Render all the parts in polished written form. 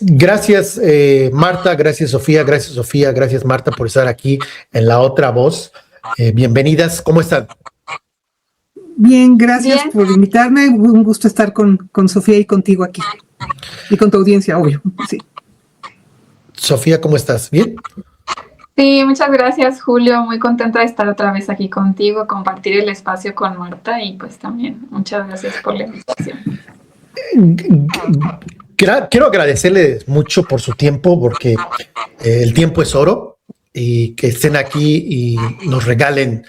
Gracias, Marta, gracias, Sofía, gracias, Marta, por estar aquí en La Otra Voz. Bienvenidas, ¿cómo están? Bien, gracias por invitarme. Un gusto estar con Sofía y contigo aquí. Y con tu audiencia, obvio. Sí. Sofía, ¿cómo estás? ¿Bien? Sí, muchas gracias, Julio. Muy contenta de estar otra vez aquí contigo, compartir el espacio con Marta y pues también muchas gracias por la invitación. Quiero agradecerles mucho por su tiempo, porque el tiempo es oro, y que estén aquí y nos regalen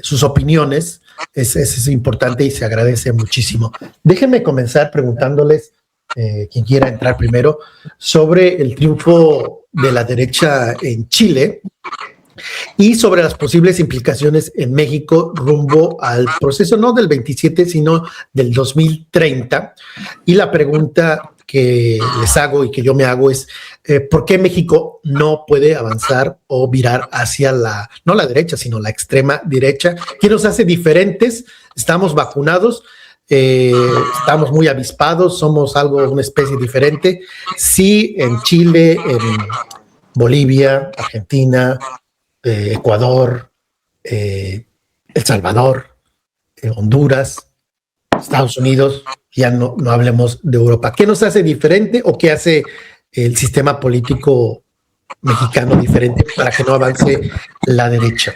sus opiniones es importante y se agradece muchísimo. Déjenme comenzar preguntándoles, quien quiera entrar primero, sobre el triunfo de la derecha en Chile y sobre las posibles implicaciones en México rumbo al proceso no del 27, sino del 2030. Y la pregunta que les hago y que yo me hago es, ¿por qué México no puede avanzar o virar hacia no la derecha, sino la extrema derecha? ¿Qué nos hace diferentes? ¿Estamos vacunados? ¿Estamos muy avispados? ¿Somos una especie diferente? Sí, en Chile, en Bolivia, Argentina, Ecuador, El Salvador, Honduras, Estados Unidos, ya no hablemos de Europa. ¿Qué nos hace diferente o qué hace el sistema político mexicano diferente para que no avance la derecha?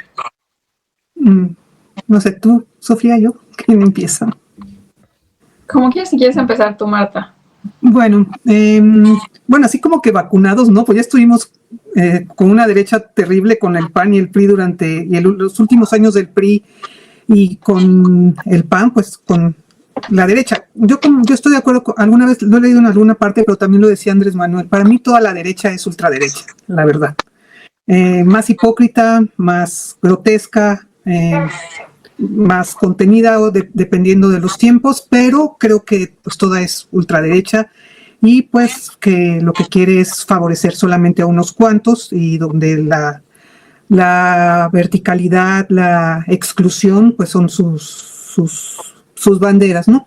No sé, tú, Sofía, yo, ¿quién empieza? ¿Cómo quieres? Si quieres empezar tú, Marta. Bueno, así como que vacunados, ¿no? Pues ya estuvimos con una derecha terrible con el PAN y el PRI durante los últimos años del PRI, y con el PAN, pues con la derecha. Yo estoy de acuerdo, alguna vez lo he leído en alguna parte, pero también lo decía Andrés Manuel, para mí toda la derecha es ultraderecha, la verdad. Más hipócrita, más grotesca, más contenida dependiendo de los tiempos, pero creo que pues toda es ultraderecha y pues que lo que quiere es favorecer solamente a unos cuantos, y donde la verticalidad, la exclusión, pues son sus banderas, ¿no?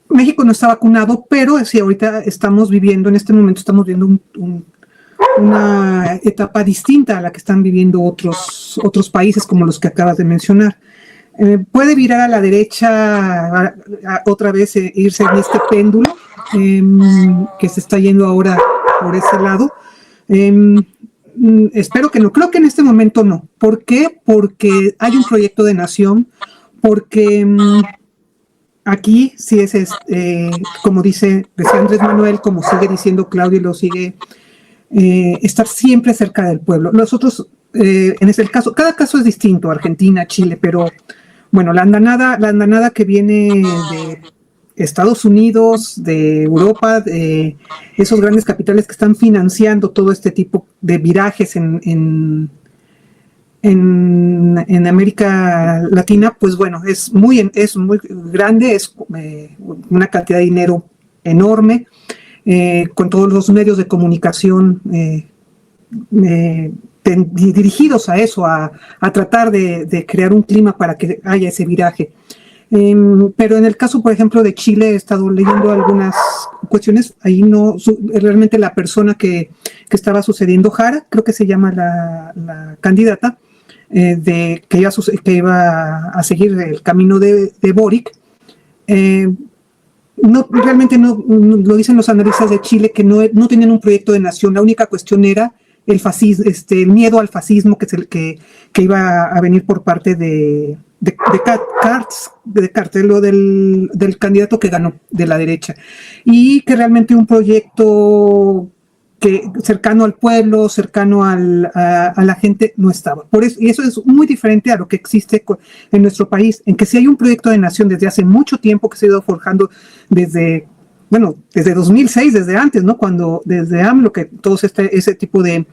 México no está vacunado, pero sí, ahorita en este momento estamos viendo una etapa distinta a la que están viviendo otros países como los que acabas de mencionar. Puede virar a la derecha otra vez, irse en este péndulo que se está yendo ahora por ese lado. Espero que no, creo que en este momento no. ¿Por qué? Porque hay un proyecto de nación, porque aquí sí es, como decía Andrés Manuel, como sigue diciendo Claudio y lo sigue, estar siempre cerca del pueblo. Nosotros, en ese caso, cada caso es distinto, Argentina, Chile, pero bueno, la andanada que viene de Estados Unidos, de Europa, de esos grandes capitales que están financiando todo este tipo de virajes en América Latina, pues bueno, es muy grande, es una cantidad de dinero enorme, con todos los medios de comunicación dirigidos a eso, a tratar de crear un clima para que haya ese viraje. Pero en el caso, por ejemplo, de Chile, he estado leyendo algunas cuestiones. Ahí realmente la persona que estaba sucediendo, Jara, creo que se llama la candidata, que iba a seguir el camino de Boric. Realmente no lo dicen los analistas de Chile, que no tenían un proyecto de nación. La única cuestión era el fascismo, el miedo al fascismo que iba a venir por parte de Cartelo, del candidato que ganó de la derecha, y que realmente un proyecto cercano al pueblo, cercano a la gente, no estaba. Por eso, y eso es muy diferente a lo que existe en nuestro país, en que sí hay un proyecto de nación desde hace mucho tiempo, que se ha ido forjando desde 2006, desde antes, ¿no? Desde AMLO, que todos ese tipo de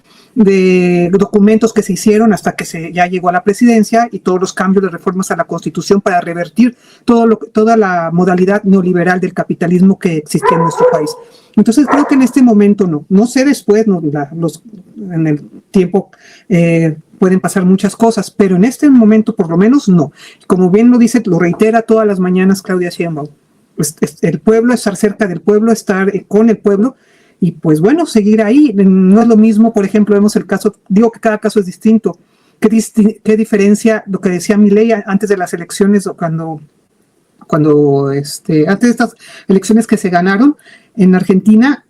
documentos que se hicieron hasta que ya llegó a la presidencia, y todos los cambios de reformas a la Constitución para revertir toda la modalidad neoliberal del capitalismo que existía en nuestro país. Entonces creo que en este momento no sé después, en el tiempo pueden pasar muchas cosas, pero en este momento por lo menos no. Como bien lo dice, lo reitera todas las mañanas Claudia Sheinbaum. el pueblo, estar cerca del pueblo, estar con el pueblo y pues bueno, seguir ahí. No es lo mismo, por ejemplo, vemos el caso, digo que cada caso es distinto. ¿Qué diferencia lo que decía Milei antes de las elecciones o cuando antes de estas elecciones que se ganaron en Argentina?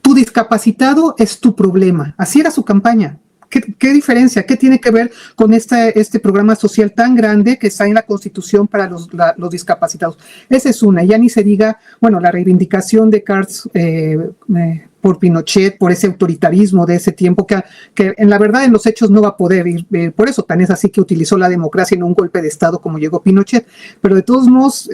Tu discapacitado es tu problema. Así era su campaña. ¿Qué diferencia? ¿Qué tiene que ver con este programa social tan grande que está en la Constitución para los discapacitados? Esa es una. Ya ni se diga, bueno, la reivindicación de Cartes por Pinochet, por ese autoritarismo de ese tiempo, que en la verdad en los hechos no va a poder ir. Por eso tan es así que utilizó la democracia en un golpe de Estado como llegó Pinochet. Pero de todos modos,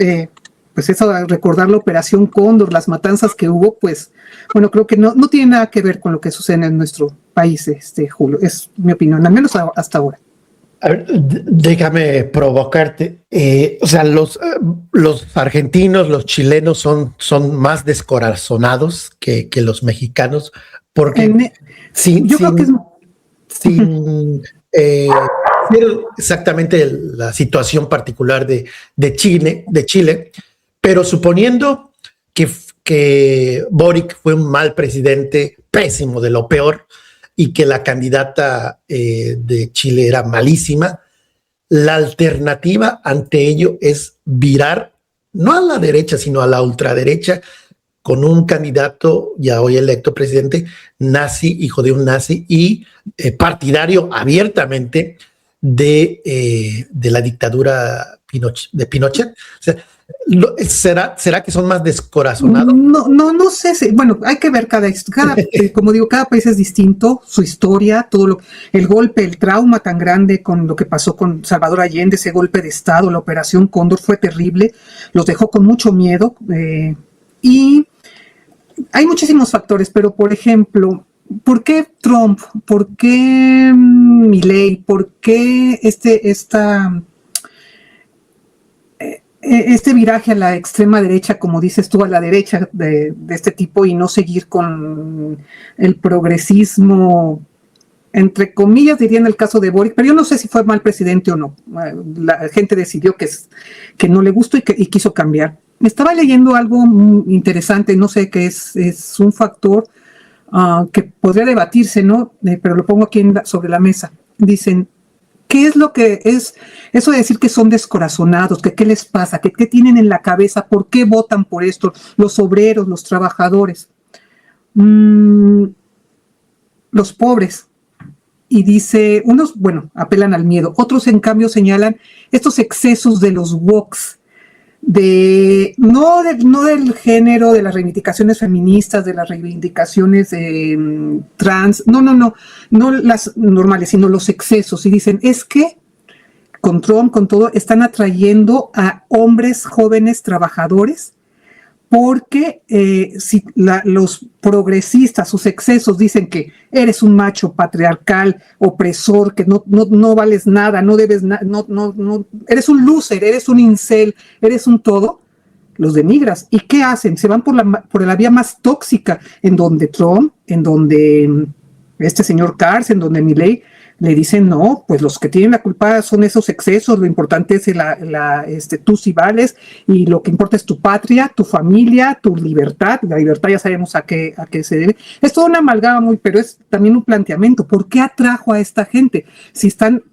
pues eso, recordar la Operación Cóndor, las matanzas que hubo, pues, bueno, creo que no tiene nada que ver con lo que sucede en nuestro país, Julio. Es mi opinión, al menos hasta ahora. A ver, déjame provocarte. O sea, los argentinos, los chilenos son más descorazonados que los mexicanos, porque creo que es... sin exactamente la situación particular de Chile, pero suponiendo que Boric fue un mal presidente, pésimo, de lo peor, y que la candidata de Chile era malísima, la alternativa ante ello es virar, no a la derecha, sino a la ultraderecha, con un candidato ya hoy electo presidente nazi, hijo de un nazi, y partidario abiertamente de la dictadura de Pinochet. O sea, ¿será que son más descorazonados? No sé. Bueno, hay que ver como digo, cada país es distinto, su historia, el golpe, el trauma tan grande con lo que pasó con Salvador Allende, ese golpe de Estado, la Operación Cóndor fue terrible, los dejó con mucho miedo, y hay muchísimos factores, pero por ejemplo, ¿por qué Trump? ¿Por qué Milei? ¿Por qué este viraje a la extrema derecha, como dices tú, a la derecha de este tipo, y no seguir con el progresismo, entre comillas, diría en el caso de Boric, pero yo no sé si fue mal presidente o no. La gente decidió que no le gustó y quiso cambiar. Estaba leyendo algo interesante, no sé, que es un factor que podría debatirse, ¿no? Pero lo pongo aquí sobre la mesa. Dicen, ¿qué es lo que es eso de decir que son descorazonados? ¿Qué les pasa? ¿Qué tienen en la cabeza? ¿Por qué votan por esto? Los obreros, los trabajadores, los pobres. Y dice, unos, bueno, apelan al miedo. Otros, en cambio, señalan estos excesos de los woks, no del género, de las reivindicaciones feministas, de las reivindicaciones trans, no las normales, sino los excesos. Y dicen, es que con Trump, con todo, están atrayendo a hombres jóvenes trabajadores, porque si los progresistas, sus excesos, dicen que eres un macho patriarcal, opresor, que no vales nada, no debes nada, no, eres un loser, eres un incel, eres un todo, los denigras. ¿Y qué hacen? Se van por la vía más tóxica, en donde Trump, en donde este señor Cartes, en donde Milei, le dicen, no, pues los que tienen la culpa son esos excesos, lo importante es tú sí vales, y lo que importa es tu patria, tu familia, tu libertad. La libertad ya sabemos a qué se debe. Es toda una amalgama pero es también un planteamiento. ¿Por qué atrajo a esta gente? Si están,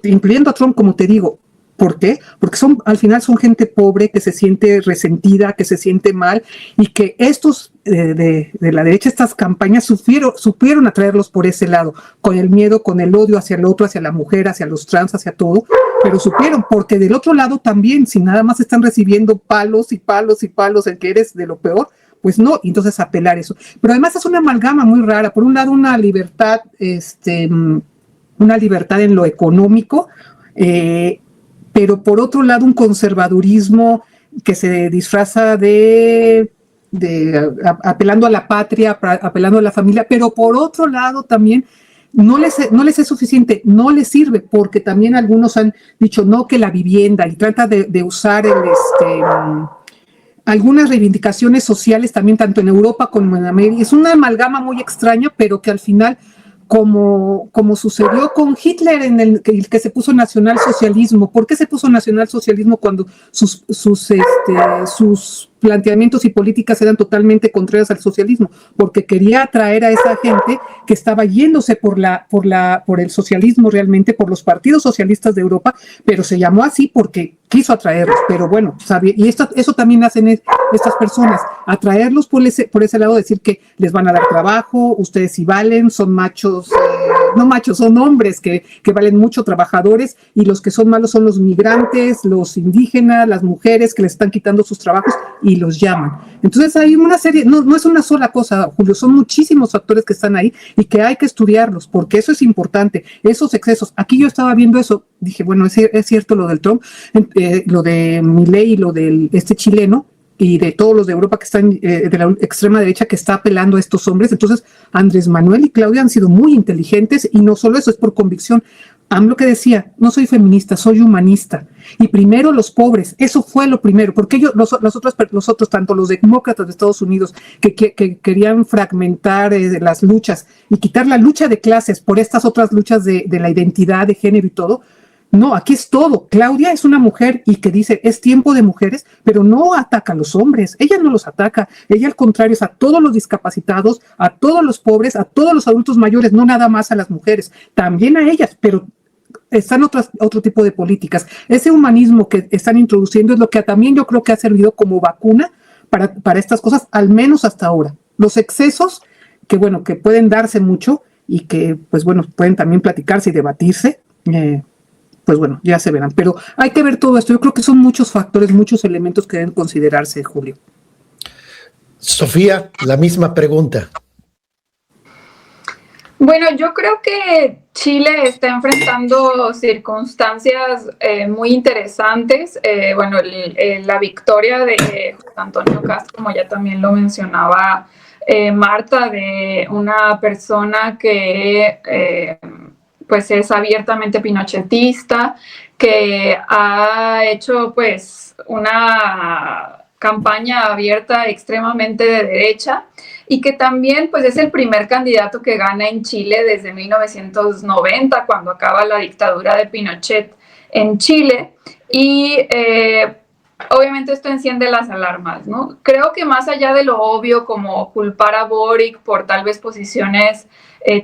incluyendo a Trump, como te digo, ¿por qué? Porque al final son gente pobre que se siente resentida, que se siente mal, y que estos de la derecha, estas campañas supieron atraerlos por ese lado, con el miedo, con el odio hacia el otro, hacia la mujer, hacia los trans, hacia todo, pero supieron, porque del otro lado también, si nada más están recibiendo palos y palos y palos, el que eres de lo peor, pues no, entonces apelar eso. Pero además es una amalgama muy rara. Por un lado, una libertad en lo económico, pero por otro lado un conservadurismo que se disfraza de apelando a la patria, apelando a la familia, pero por otro lado también no les es suficiente, no les sirve, porque también algunos han dicho no, que la vivienda, y trata de usar algunas reivindicaciones sociales también, tanto en Europa como en América. Es una amalgama muy extraña, pero que al final como sucedió con Hitler en el que se puso nacionalsocialismo. ¿Por qué se puso nacionalsocialismo cuando sus planteamientos y políticas eran totalmente contrarias al socialismo? Porque quería atraer a esa gente que estaba yéndose por el socialismo realmente, por los partidos socialistas de Europa, pero se llamó así porque quiso atraerlos. Pero bueno, sabía, y eso también hacen estas personas, atraerlos por ese lado, decir que les van a dar trabajo, ustedes sí valen, son machos, no machos, son hombres que valen mucho, trabajadores, y los que son malos son los migrantes, los indígenas, las mujeres que les están quitando sus trabajos y los llaman. Entonces hay una serie, no es una sola cosa, Julio, son muchísimos factores que están ahí y que hay que estudiarlos, porque eso es importante, esos excesos. Aquí yo estaba viendo eso, dije, bueno, es cierto lo del Trump, lo de Milei y lo del chileno, y de todos los de Europa que están de la extrema derecha que está apelando a estos hombres. Entonces, Andrés Manuel y Claudia han sido muy inteligentes, y no solo eso, es por convicción. AMLO que decía, no soy feminista, soy humanista. Y primero los pobres, eso fue lo primero, porque ellos, los otros, tanto los demócratas de Estados Unidos, que querían fragmentar las luchas y quitar la lucha de clases por estas otras luchas de la identidad de género y todo. No, aquí es todo. Claudia es una mujer y que dice, es tiempo de mujeres, pero no ataca a los hombres. Ella no los ataca. Ella, al contrario, es a todos los discapacitados, a todos los pobres, a todos los adultos mayores, no nada más a las mujeres, también a ellas, pero están otro tipo de políticas. Ese humanismo que están introduciendo es lo que también yo creo que ha servido como vacuna para estas cosas, al menos hasta ahora. Los excesos, que bueno, que pueden darse mucho y que, pues bueno, pueden también platicarse y debatirse, pues bueno, ya se verán. Pero hay que ver todo esto. Yo creo que son muchos factores, muchos elementos que deben considerarse, Julio. Sofía, la misma pregunta. Bueno, yo creo que Chile está enfrentando circunstancias muy interesantes. Bueno, la victoria de José Antonio Cast, como ya también lo mencionaba Marta, de una persona que pues es abiertamente pinochetista, que ha hecho pues una campaña abierta extremadamente de derecha, y que también pues es el primer candidato que gana en Chile desde 1990, cuando acaba la dictadura de Pinochet en Chile. Y obviamente esto enciende las alarmas, ¿no? Creo que más allá de lo obvio, como culpar a Boric por tal vez posiciones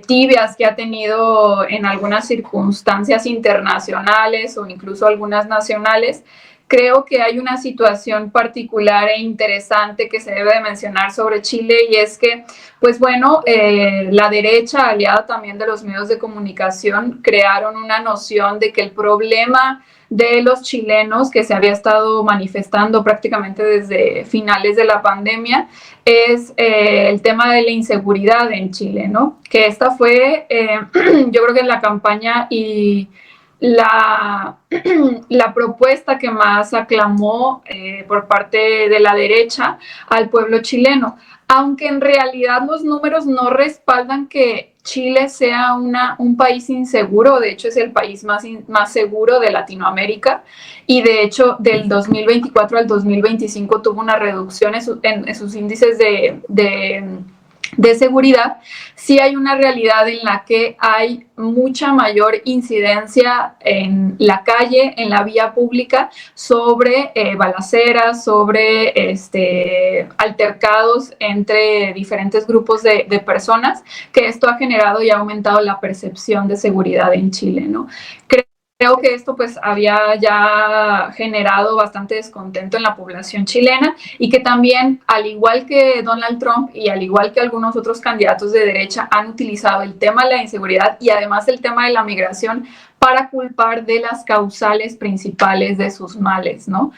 tibias que ha tenido en algunas circunstancias internacionales o incluso algunas nacionales, creo que hay una situación particular e interesante que se debe de mencionar sobre Chile, y es que, pues bueno, la derecha, aliada también de los medios de comunicación, crearon una noción de que el problema de los chilenos, que se había estado manifestando prácticamente desde finales de la pandemia, es el tema de la inseguridad en Chile, ¿no? Que esta fue, yo creo que la campaña y la propuesta que más aclamó por parte de la derecha al pueblo chileno, aunque en realidad los números no respaldan que Chile sea un país inseguro. De hecho es el país más seguro de Latinoamérica, y de hecho del 2024 al 2025 tuvo una reducción en sus índices de seguridad. Sí hay una realidad en la que hay mucha mayor incidencia en la calle, en la vía pública, sobre balaceras, sobre altercados entre diferentes grupos de personas, que esto ha generado y ha aumentado la percepción de seguridad en Chile, ¿no? Creo que esto pues había ya generado bastante descontento en la población chilena, y que también, al igual que Donald Trump y al igual que algunos otros candidatos de derecha, han utilizado el tema de la inseguridad y además el tema de la migración para culpar de las causales principales de sus males, ¿no?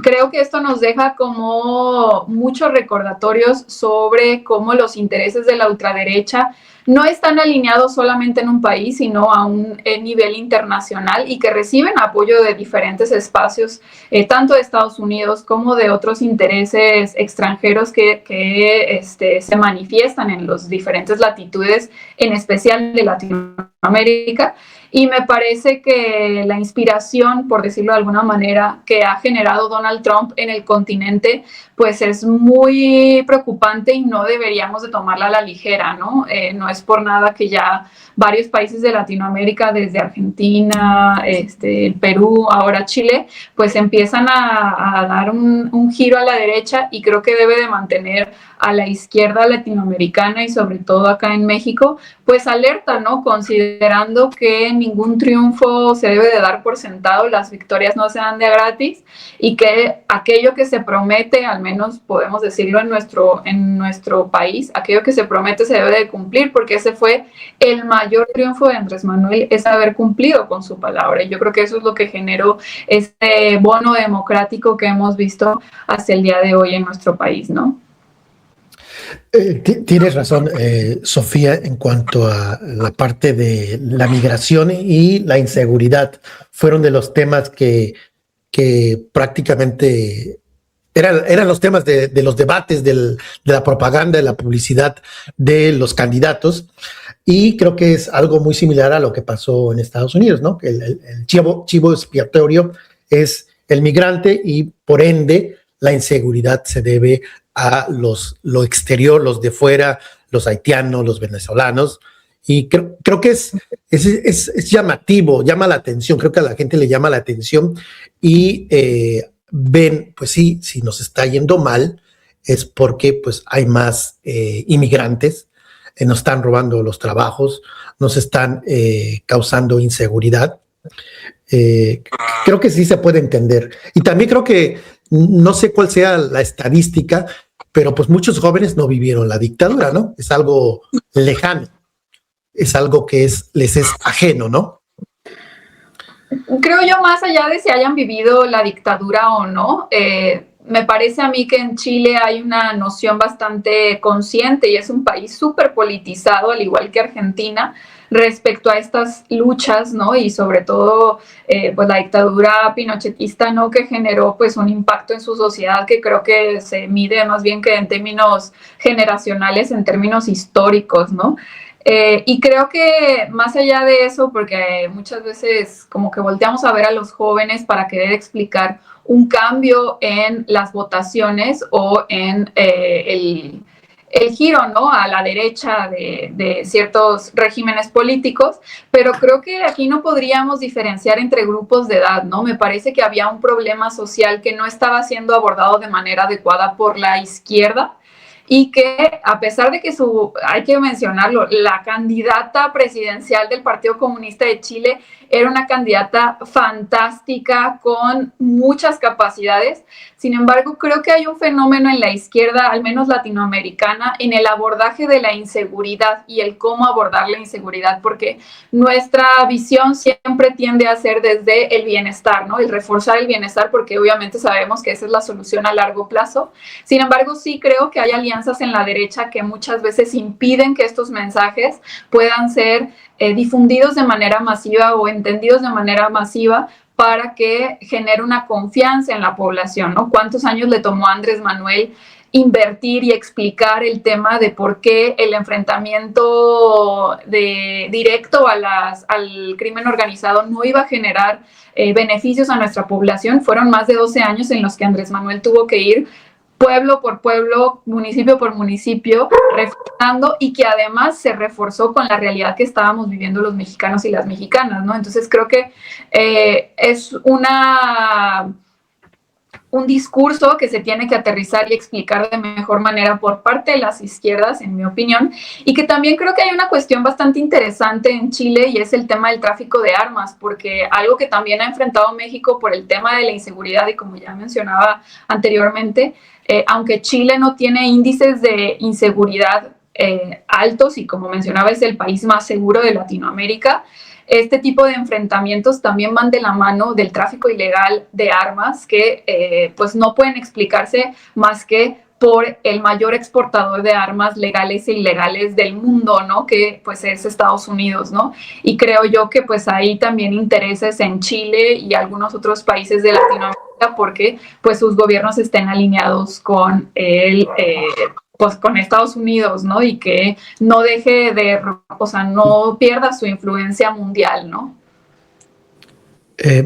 Creo que esto nos deja como muchos recordatorios sobre cómo los intereses de la ultraderecha no están alineados solamente en un país, sino a un nivel internacional, y que reciben apoyo de diferentes espacios, tanto de Estados Unidos como de otros intereses extranjeros que se manifiestan en las diferentes latitudes, en especial de Latinoamérica, y me parece que la inspiración, por decirlo de alguna manera, que ha generado Donald Trump en el continente, pues es muy preocupante y no deberíamos de tomarla a la ligera, ¿no? No es por nada que ya varios países de Latinoamérica, desde Argentina, el Perú, ahora Chile, pues empiezan a dar un giro a la derecha, y creo que debe de mantener a la izquierda latinoamericana y sobre todo acá en México, pues alerta, ¿no? Considerando que ningún triunfo se debe de dar por sentado, las victorias no se dan de gratis, y que aquello que se promete, al menos podemos decirlo en nuestro país, aquello que se promete se debe de cumplir, porque ese fue el mayor triunfo de Andrés Manuel, es haber cumplido con su palabra. Y yo creo que eso es lo que generó este bono democrático que hemos visto hasta el día de hoy en nuestro país, ¿no? Tienes razón, Sofía, en cuanto a la parte de la migración y la inseguridad. Fueron de los temas que prácticamente eran los temas de los debates, de la propaganda, de la publicidad de los candidatos. Y creo que es algo muy similar a lo que pasó en Estados Unidos, ¿no? Que el chivo expiatorio es el migrante, y por ende la inseguridad se debe a lo exterior, los de fuera, los haitianos, los venezolanos. Y creo que es llamativo, llama la atención, creo que a la gente le llama la atención, y ven, pues sí, si nos está yendo mal es porque pues hay más inmigrantes, nos están robando los trabajos, nos están causando inseguridad. Creo que sí se puede entender. Y también creo que, no sé cuál sea la estadística, pero pues muchos jóvenes no vivieron la dictadura, ¿no? Es algo lejano, es algo que les es ajeno, ¿no? Creo yo, más allá de si hayan vivido la dictadura o no, me parece a mí que en Chile hay una noción bastante consciente, y es un país súper politizado, al igual que Argentina, respecto a estas luchas, ¿no? Y sobre todo, pues la dictadura pinochetista, ¿no? Que generó pues un impacto en su sociedad que creo que se mide más bien que en términos generacionales, en términos históricos, ¿no? Y creo que más allá de eso, porque muchas veces como que volteamos a ver a los jóvenes para querer explicar un cambio en las votaciones o en el giro, ¿no? A la derecha de ciertos regímenes políticos, pero creo que aquí no podríamos diferenciar entre grupos de edad, ¿no? Me parece que había un problema social que no estaba siendo abordado de manera adecuada por la izquierda, y que a pesar de que hay que mencionarlo, la candidata presidencial del Partido Comunista de Chile era una candidata fantástica con muchas capacidades. Sin embargo, creo que hay un fenómeno en la izquierda, al menos latinoamericana, en el abordaje de la inseguridad y el cómo abordar la inseguridad, porque nuestra visión siempre tiende a ser desde el bienestar, ¿no? El reforzar el bienestar, porque obviamente sabemos que esa es la solución a largo plazo. Sin embargo, sí creo que hay alianzas en la derecha que muchas veces impiden que estos mensajes puedan ser difundidos de manera masiva o entendidos de manera masiva, para que genere una confianza en la población, ¿no? ¿Cuántos años le tomó a Andrés Manuel invertir y explicar el tema de por qué el enfrentamiento directo al crimen organizado no iba a generar beneficios a nuestra población? Fueron más de 12 años en los que Andrés Manuel tuvo que ir pueblo por pueblo, municipio por municipio, reforzando, y que además se reforzó con la realidad que estábamos viviendo los mexicanos y las mexicanas, ¿no? Entonces creo que es un discurso que se tiene que aterrizar y explicar de mejor manera por parte de las izquierdas, en mi opinión, y que también creo que hay una cuestión bastante interesante en Chile, y es el tema del tráfico de armas, porque algo que también ha enfrentado México por el tema de la inseguridad, y como ya mencionaba anteriormente, aunque Chile no tiene índices de inseguridad altos, y como mencionaba es el país más seguro de Latinoamérica, este tipo de enfrentamientos también van de la mano del tráfico ilegal de armas, que pues no pueden explicarse más que por el mayor exportador de armas legales e ilegales del mundo, ¿no? Que pues es Estados Unidos, ¿no? Y creo yo que pues hay también intereses en Chile y algunos otros países de Latinoamérica porque pues sus gobiernos estén alineados con pues con Estados Unidos, ¿no? Y que no deje no pierda su influencia mundial, ¿no?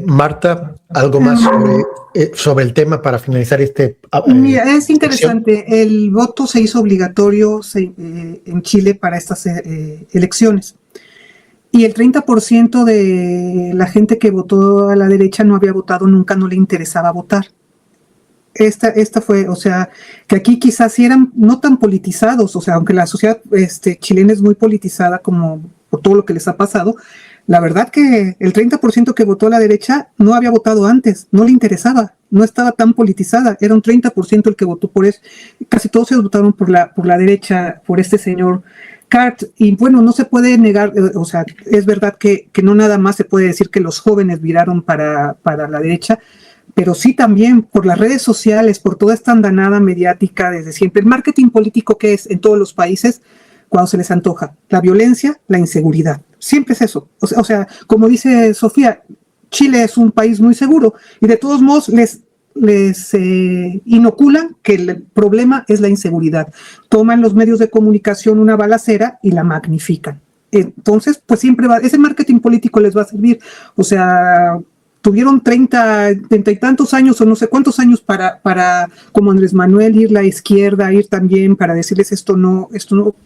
Marta, algo más sobre el tema para finalizar este. Mira, es interesante. El voto se hizo obligatorio en Chile para estas elecciones. Y el 30% de la gente que votó a la derecha no había votado nunca, no le interesaba votar. Esta fue, o sea, que aquí quizás sí eran no tan politizados, o sea, aunque la sociedad chilena es muy politizada como por todo lo que les ha pasado, la verdad que el 30% que votó a la derecha no había votado antes, no le interesaba, no estaba tan politizada, era un 30% el que votó por eso, casi todos se votaron por la derecha, por este señor Cart, y bueno, no se puede negar, o sea, es verdad que no nada más se puede decir que los jóvenes viraron para la derecha, pero sí también por las redes sociales, por toda esta andanada mediática desde siempre. El marketing político que es en todos los países, cuando se les antoja, la violencia, la inseguridad. Siempre es eso. O sea, como dice Sofía, Chile es un país muy seguro y de todos modos les inoculan que el problema es la inseguridad. Toman los medios de comunicación una balacera y la magnifican. Entonces, pues siempre ese marketing político les va a servir. O sea, tuvieron 30 y tantos años o no sé cuántos años para como Andrés Manuel, ir la izquierda, ir también para decirles esto no,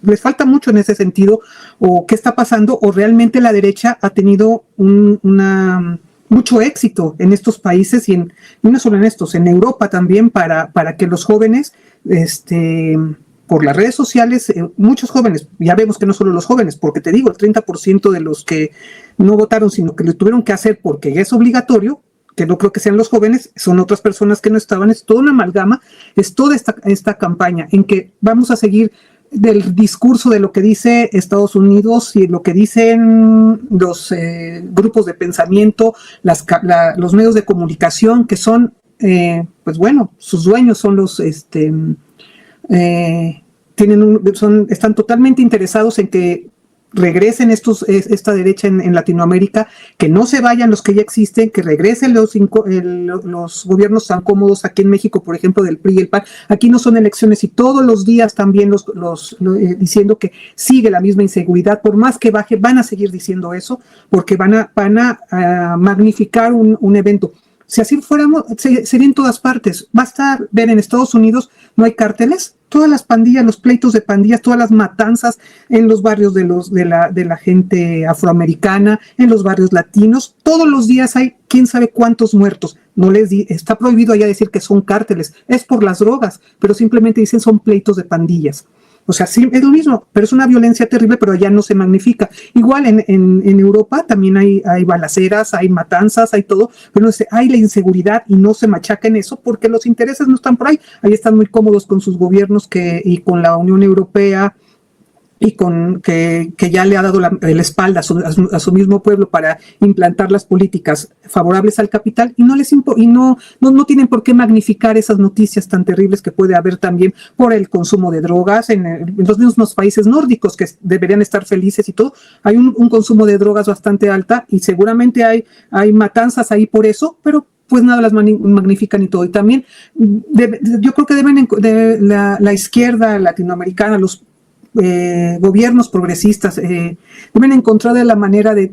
les falta mucho en ese sentido, o qué está pasando, o realmente la derecha ha tenido mucho éxito en estos países y no solo en estos, en Europa también para que los jóvenes, por las redes sociales, muchos jóvenes, ya vemos que no solo los jóvenes, porque te digo, el 30% de los que no votaron, sino que lo tuvieron que hacer porque ya es obligatorio, que no creo que sean los jóvenes, son otras personas que no estaban, es toda una amalgama, es toda esta campaña en que vamos a seguir del discurso de lo que dice Estados Unidos y lo que dicen los grupos de pensamiento, los medios de comunicación, que son, pues bueno, sus dueños son los están totalmente interesados en que regresen esta derecha en Latinoamérica, que no se vayan los que ya existen, que regresen los gobiernos tan cómodos aquí en México, por ejemplo, del PRI y el PAN. Aquí no son elecciones y todos los días también diciendo que sigue la misma inseguridad, por más que baje, van a seguir diciendo eso, porque van a magnificar un evento. Si así fuéramos, sería en todas partes. Basta ver en Estados Unidos, no hay cárteles, todas las pandillas, los pleitos de pandillas, todas las matanzas en los barrios de la gente afroamericana, en los barrios latinos, todos los días hay quién sabe cuántos muertos. Está prohibido allá decir que son cárteles, es por las drogas, pero simplemente dicen son pleitos de pandillas. O sea, sí, es lo mismo, pero es una violencia terrible, pero allá no se magnifica. Igual en Europa también hay balaceras, hay matanzas, hay todo, pero hay la inseguridad y no se machaca en eso porque los intereses no están por ahí. Ahí están muy cómodos con sus gobiernos y con la Unión Europea y con que ya le ha dado la espalda a su mismo pueblo para implantar las políticas favorables al capital y no tienen por qué magnificar esas noticias tan terribles que puede haber también por el consumo de drogas en los mismos países nórdicos que deberían estar felices y todo. Hay un consumo de drogas bastante alta y seguramente hay matanzas ahí por eso, pero pues nada las magnifican y todo. Y también yo creo que la izquierda latinoamericana, los gobiernos progresistas deben encontrar la manera de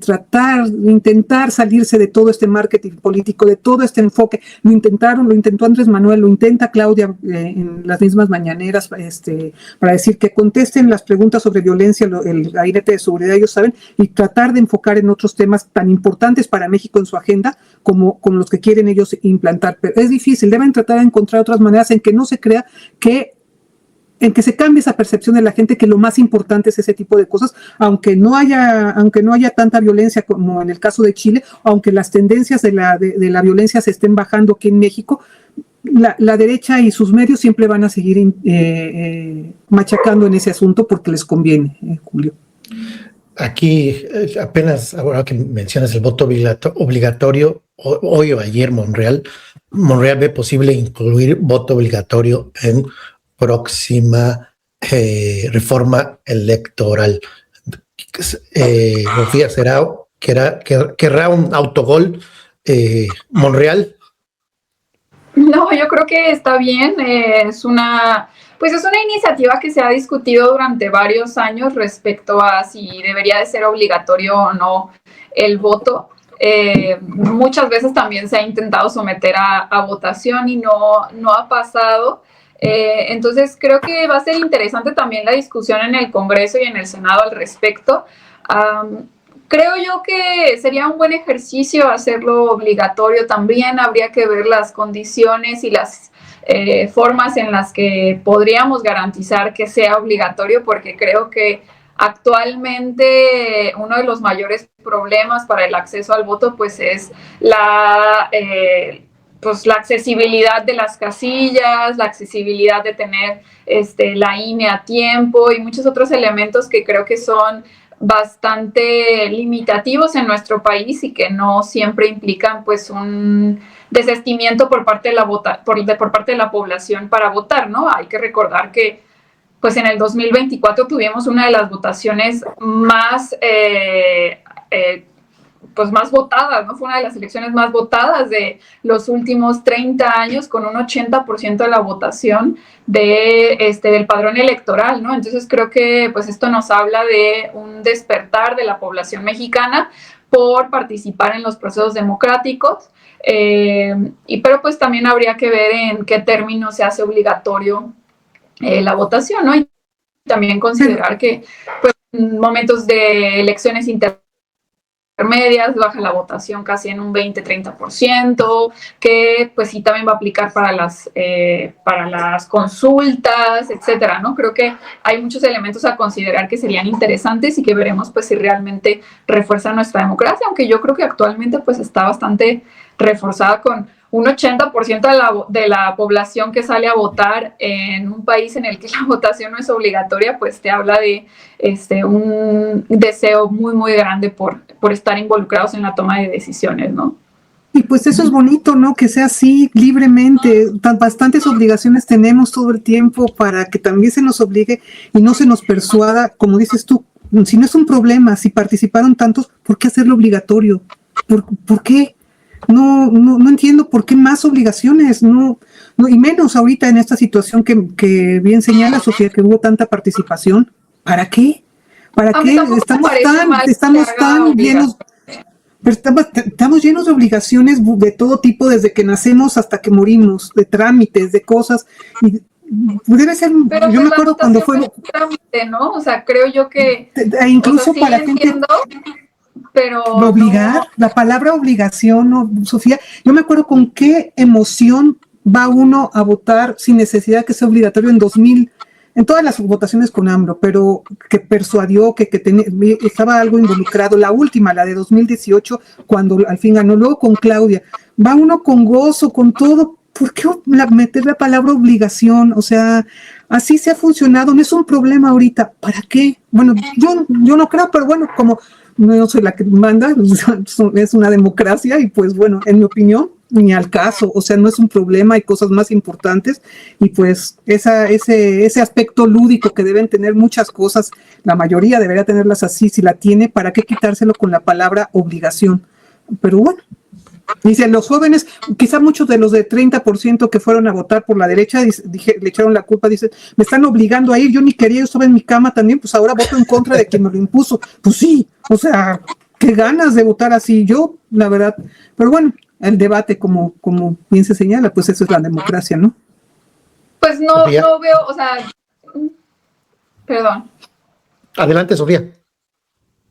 intentar salirse de todo este marketing político, de todo este enfoque. Lo intentó Andrés Manuel, lo intenta Claudia en las mismas mañaneras para decir que contesten las preguntas sobre violencia, el gabinete de seguridad, ellos saben, y tratar de enfocar en otros temas tan importantes para México en su agenda como los que quieren ellos implantar. Pero es difícil, deben tratar de encontrar otras maneras en que no se crea en que se cambie esa percepción de la gente que lo más importante es ese tipo de cosas, aunque no haya tanta violencia como en el caso de Chile, aunque las tendencias de la violencia se estén bajando aquí en México, la derecha y sus medios siempre van a seguir machacando en ese asunto porque les conviene, Julio. Aquí, apenas ahora que mencionas el voto obligatorio, hoy o ayer Monreal ve posible incluir voto obligatorio en próxima reforma electoral. Sofía, ¿querrá un autogol Monreal? No, yo creo que está bien. Es una iniciativa que se ha discutido durante varios años respecto a si debería de ser obligatorio o no el voto. muchas veces también se ha intentado someter a votación y no ha pasado. Entonces creo que va a ser interesante también la discusión en el Congreso y en el Senado al respecto. Creo yo que sería un buen ejercicio hacerlo obligatorio. También habría que ver las condiciones y las formas en las que podríamos garantizar que sea obligatorio, porque creo que actualmente uno de los mayores problemas para el acceso al voto pues es la accesibilidad de las casillas, la accesibilidad de tener la INE a tiempo y muchos otros elementos que creo que son bastante limitativos en nuestro país y que no siempre implican pues un desistimiento por parte de por parte de la población para votar, ¿no? Hay que recordar que pues en el 2024 tuvimos una de las votaciones más más votadas, ¿no? Fue una de las elecciones más votadas de los últimos 30 años, con un 80% de la votación del padrón electoral, ¿no? Entonces creo que pues esto nos habla de un despertar de la población mexicana por participar en los procesos democráticos, pero pues también habría que ver en qué términos se hace obligatorio la votación, ¿no? Y también considerar que pues, en momentos de elecciones intermedias baja la votación casi en un 20-30%, que pues sí también va a aplicar para las consultas, etcétera, ¿no? Creo que hay muchos elementos a considerar que serían interesantes y que veremos pues si realmente refuerzan nuestra democracia, aunque yo creo que actualmente pues está bastante reforzada con un 80% de la población que sale a votar en un país en el que la votación no es obligatoria, pues te habla de un deseo muy, muy grande por estar involucrados en la toma de decisiones, ¿no? Y pues eso es bonito, ¿no? Que sea así libremente. Bastantes obligaciones tenemos todo el tiempo para que también se nos obligue y no se nos persuada, como dices tú, si no es un problema, si participaron tantos, ¿por qué hacerlo obligatorio? ¿Por qué? No entiendo por qué más obligaciones, no, y menos ahorita en esta situación que bien señala Sofía, que hubo tanta participación. ¿Para qué? ¿Para qué? Estamos tan llenos, estamos llenos de obligaciones de todo tipo, desde que nacemos hasta que morimos, de trámites, de cosas, y debe ser, pero yo me acuerdo cuando fue trámite, ¿no? O sea, creo yo que incluso sí para gente pero obligar, no. La palabra obligación, ¿no, Sofía? Yo me acuerdo con qué emoción va uno a votar sin necesidad que sea obligatorio en todas las votaciones con AMLO, pero que persuadió que estaba algo involucrado. La última, la de 2018, cuando al fin ganó, luego con Claudia, va uno con gozo, con todo. ¿Por qué meter la palabra obligación? O sea, así se ha funcionado, no es un problema ahorita. ¿Para qué? Bueno, yo no creo, pero bueno, como no soy la que manda, es una democracia y pues bueno, en mi opinión, ni al caso, o sea, no es un problema, hay cosas más importantes y pues ese aspecto lúdico que deben tener muchas cosas, la mayoría debería tenerlas así, si la tiene, ¿para qué quitárselo con la palabra obligación? Pero bueno, dicen los jóvenes, quizá muchos de los de 30% que fueron a votar por la derecha, le echaron la culpa, dicen, me están obligando a ir, yo ni quería, yo estaba en mi cama también, pues ahora voto en contra de quien me lo impuso. Pues sí, o sea, qué ganas de votar así, yo, la verdad, pero bueno, el debate, como bien se señala, pues eso es la democracia, ¿no? Pues no veo, o sea, perdón. Adelante, Sofía.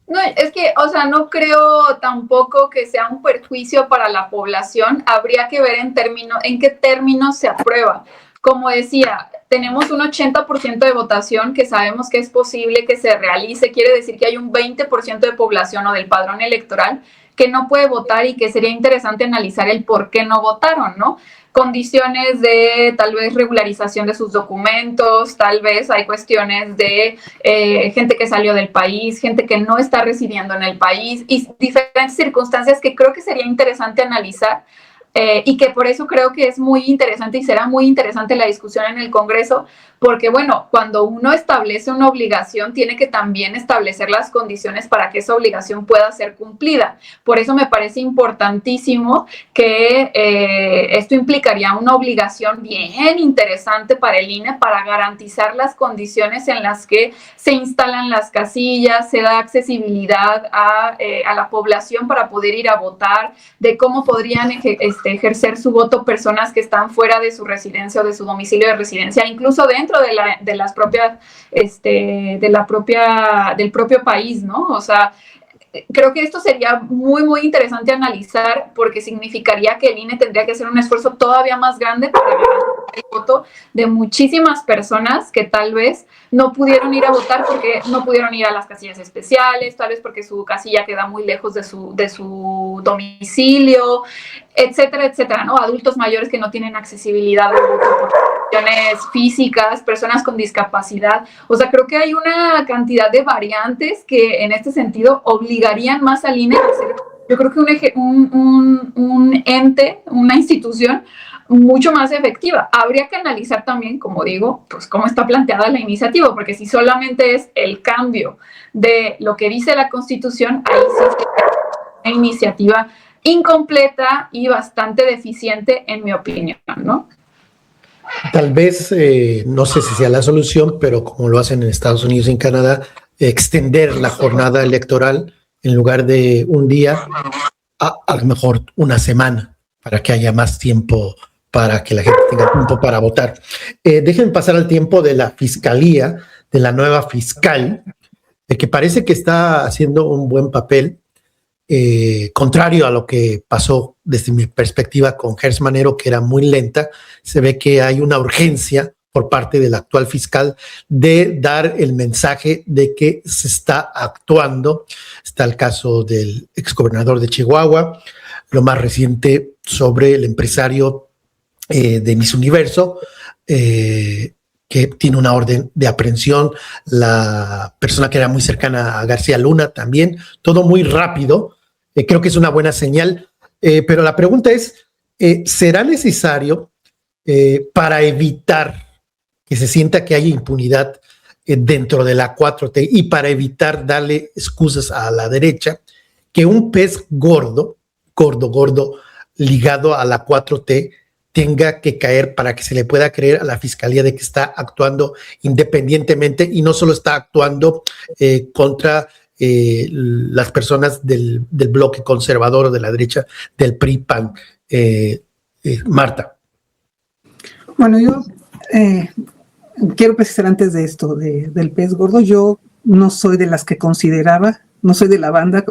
No, es que, o sea, no creo tampoco que sea un perjuicio para la población. Habría que ver en qué términos se aprueba. Como decía, tenemos un 80% de votación que sabemos que es posible que se realice. Quiere decir que hay un 20% de población o del padrón electoral que no puede votar y que sería interesante analizar el por qué no votaron, ¿no? Condiciones de tal vez regularización de sus documentos, tal vez hay cuestiones de gente que salió del país, gente que no está residiendo en el país y diferentes circunstancias que creo que sería interesante analizar y que por eso creo que es muy interesante y será muy interesante la discusión en el Congreso, porque bueno, cuando uno establece una obligación, tiene que también establecer las condiciones para que esa obligación pueda ser cumplida. Por eso me parece importantísimo que esto implicaría una obligación bien interesante para el INE para garantizar las condiciones en las que se instalan las casillas, se da accesibilidad a la población para poder ir a votar, de cómo podrían ejercer su voto personas que están fuera de su residencia o de su domicilio de residencia, incluso dentro del propio país, ¿no? O sea, creo que esto sería muy, muy interesante analizar, porque significaría que el INE tendría que hacer un esfuerzo todavía más grande para garantizar el voto de muchísimas personas que tal vez no pudieron ir a votar porque no pudieron ir a las casillas especiales, tal vez porque su casilla queda muy lejos de su domicilio, etcétera, etcétera, ¿no? Adultos mayores que no tienen accesibilidad al voto por cuestiones físicas, personas con discapacidad. O sea, creo que hay una cantidad de variantes que en este sentido obligarían más al INE a ser, yo creo que un ente, una institución mucho más efectiva. Habría que analizar también, como digo, pues cómo está planteada la iniciativa, porque si solamente es el cambio de lo que dice la Constitución, ahí sí es una iniciativa incompleta y bastante deficiente, en mi opinión, ¿no? Tal vez, no sé si sea la solución, pero como lo hacen en Estados Unidos y en Canadá, extender la jornada electoral en lugar de un día, a lo mejor una semana, para que haya más tiempo, para que la gente tenga tiempo para votar. Dejen pasar al tiempo de la fiscalía, de la nueva fiscal, de que parece que está haciendo un buen papel, contrario a lo que pasó desde mi perspectiva con Hertz Manero, que era muy lenta. Se ve que hay una urgencia por parte del actual fiscal de dar el mensaje de que se está actuando. Está el caso del exgobernador de Chihuahua, lo más reciente sobre el empresario de Miss Universo, que tiene una orden de aprehensión, la persona que era muy cercana a García Luna también, todo muy rápido. Creo que es una buena señal, pero la pregunta es, ¿será necesario para evitar que se sienta que haya impunidad dentro de la 4T y para evitar darle excusas a la derecha, que un pez gordo, ligado a la 4T, tenga que caer para que se le pueda creer a la fiscalía de que está actuando independientemente y no solo está actuando contra las personas del bloque conservador o de la derecha del PRI-PAN? Marta. Bueno, yo quiero precisar antes de esto, del pez gordo, yo no soy de las que consideraba, no soy de la banda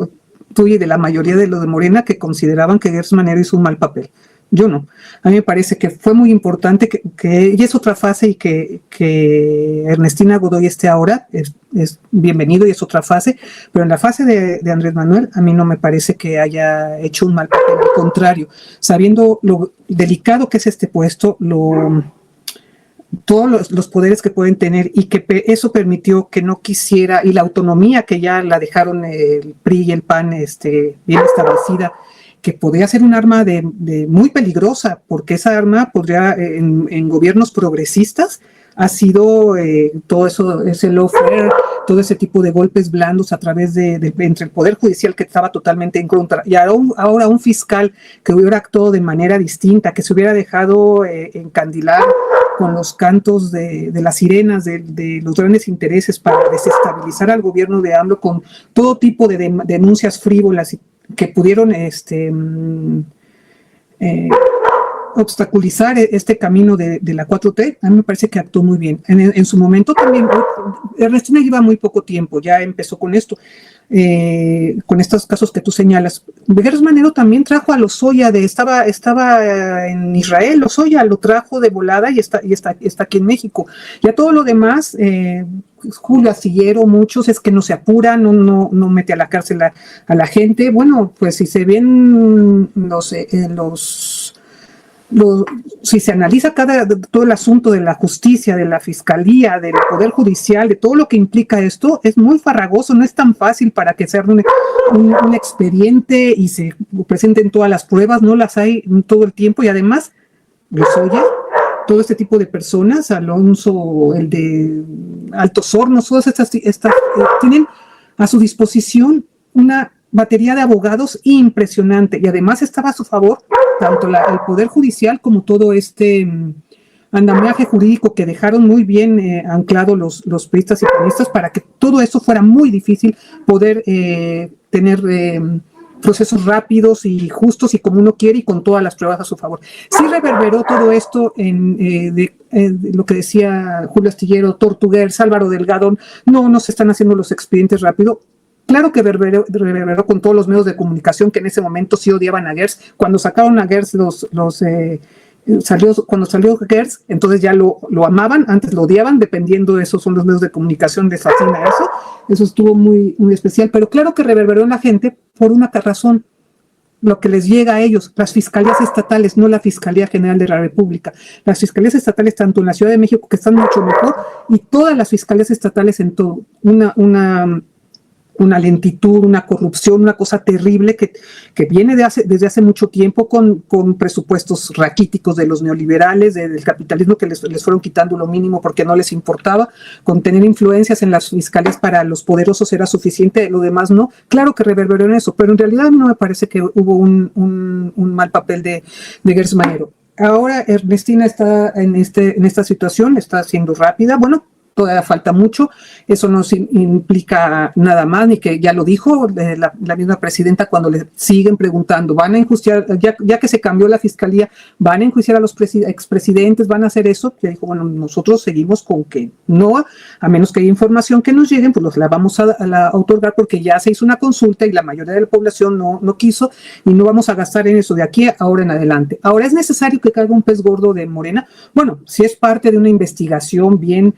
tuya y de la mayoría de los de Morena que consideraban que Hertz Manero hizo un mal papel. Yo no. A mí me parece que fue muy importante y es otra fase, y que Ernestina Godoy esté ahora es bienvenido y es otra fase, pero en la fase de Andrés Manuel a mí no me parece que haya hecho un mal papel, al contrario, sabiendo lo delicado que es este puesto, todos los poderes que pueden tener, y que eso permitió que no quisiera, y la autonomía que ya la dejaron el PRI y el PAN bien establecida, que podría ser un arma de muy peligrosa, porque esa arma podría, en gobiernos progresistas, ha sido todo eso, ese lawfare, todo ese tipo de golpes blandos a través entre el Poder Judicial, que estaba totalmente en contra, y ahora un fiscal que hubiera actuado de manera distinta, que se hubiera dejado encandilar con los cantos de las sirenas de los grandes intereses para desestabilizar al gobierno de AMLO con todo tipo de denuncias frívolas que pudieron obstaculizar este camino de la 4T. A mí me parece que actuó muy bien. En su momento también, Ernestina lleva muy poco tiempo, ya empezó con esto, con estos casos que tú señalas. Hertz Manero también trajo a Lozoya, estaba en Israel, Lozoya lo trajo de volada y está aquí en México. Ya todo lo demás, Julio Astillero, muchos, es que no se apura, no mete a la cárcel a la gente. Bueno, pues si se ven si se analiza todo el asunto de la justicia, de la fiscalía, del poder judicial, de todo lo que implica esto, es muy farragoso, no es tan fácil para que se arme un expediente y se presenten todas las pruebas, no las hay todo el tiempo, y además Lozoya todo este tipo de personas, Alonso, el de Altos Hornos, todas estas tienen a su disposición una batería de abogados impresionante, y además estaba a su favor tanto el Poder Judicial como todo este andamiaje jurídico que dejaron muy bien anclado los priistas y panistas para que todo eso fuera muy difícil poder tener procesos rápidos y justos y como uno quiere y con todas las pruebas a su favor. Sí reverberó todo esto en lo que decía Julio Astillero, Tortuguers, Álvaro Delgado, no se están haciendo los expedientes rápido. Claro que reverberó con todos los medios de comunicación que en ese momento sí odiaban a Gers. Cuando sacaron a Gers cuando salió Gers, entonces ya lo amaban, antes lo odiaban, dependiendo de esos son los medios de comunicación, les fascina eso estuvo muy, muy especial, pero claro que reverberó en la gente por una razón, lo que les llega a ellos, las fiscalías estatales, no la Fiscalía General de la República. Las fiscalías estatales, tanto en la Ciudad de México, que están mucho mejor, y todas las fiscalías estatales en todo, una lentitud, una corrupción, una cosa terrible que viene desde hace mucho tiempo con presupuestos raquíticos de los neoliberales, del capitalismo que les fueron quitando lo mínimo porque no les importaba, con tener influencias en las fiscalías para los poderosos era suficiente, lo demás no. Claro que reverberó en eso, pero en realidad no me parece que hubo un mal papel de Gers Manero. Ahora Ernestina está en esta situación, está siendo rápida, bueno, todavía falta mucho, eso no implica nada más, ni que ya lo dijo la misma presidenta cuando le siguen preguntando, van a enjuiciar, ya que se cambió la fiscalía, van a enjuiciar a los expresidentes, van a hacer eso, que dijo, bueno, nosotros seguimos con que no, a menos que haya información que nos lleguen, pues la vamos a otorgar porque ya se hizo una consulta y la mayoría de la población no quiso y no vamos a gastar en eso de aquí ahora en adelante. Ahora, ¿es necesario que caiga un pez gordo de Morena? Bueno, si es parte de una investigación bien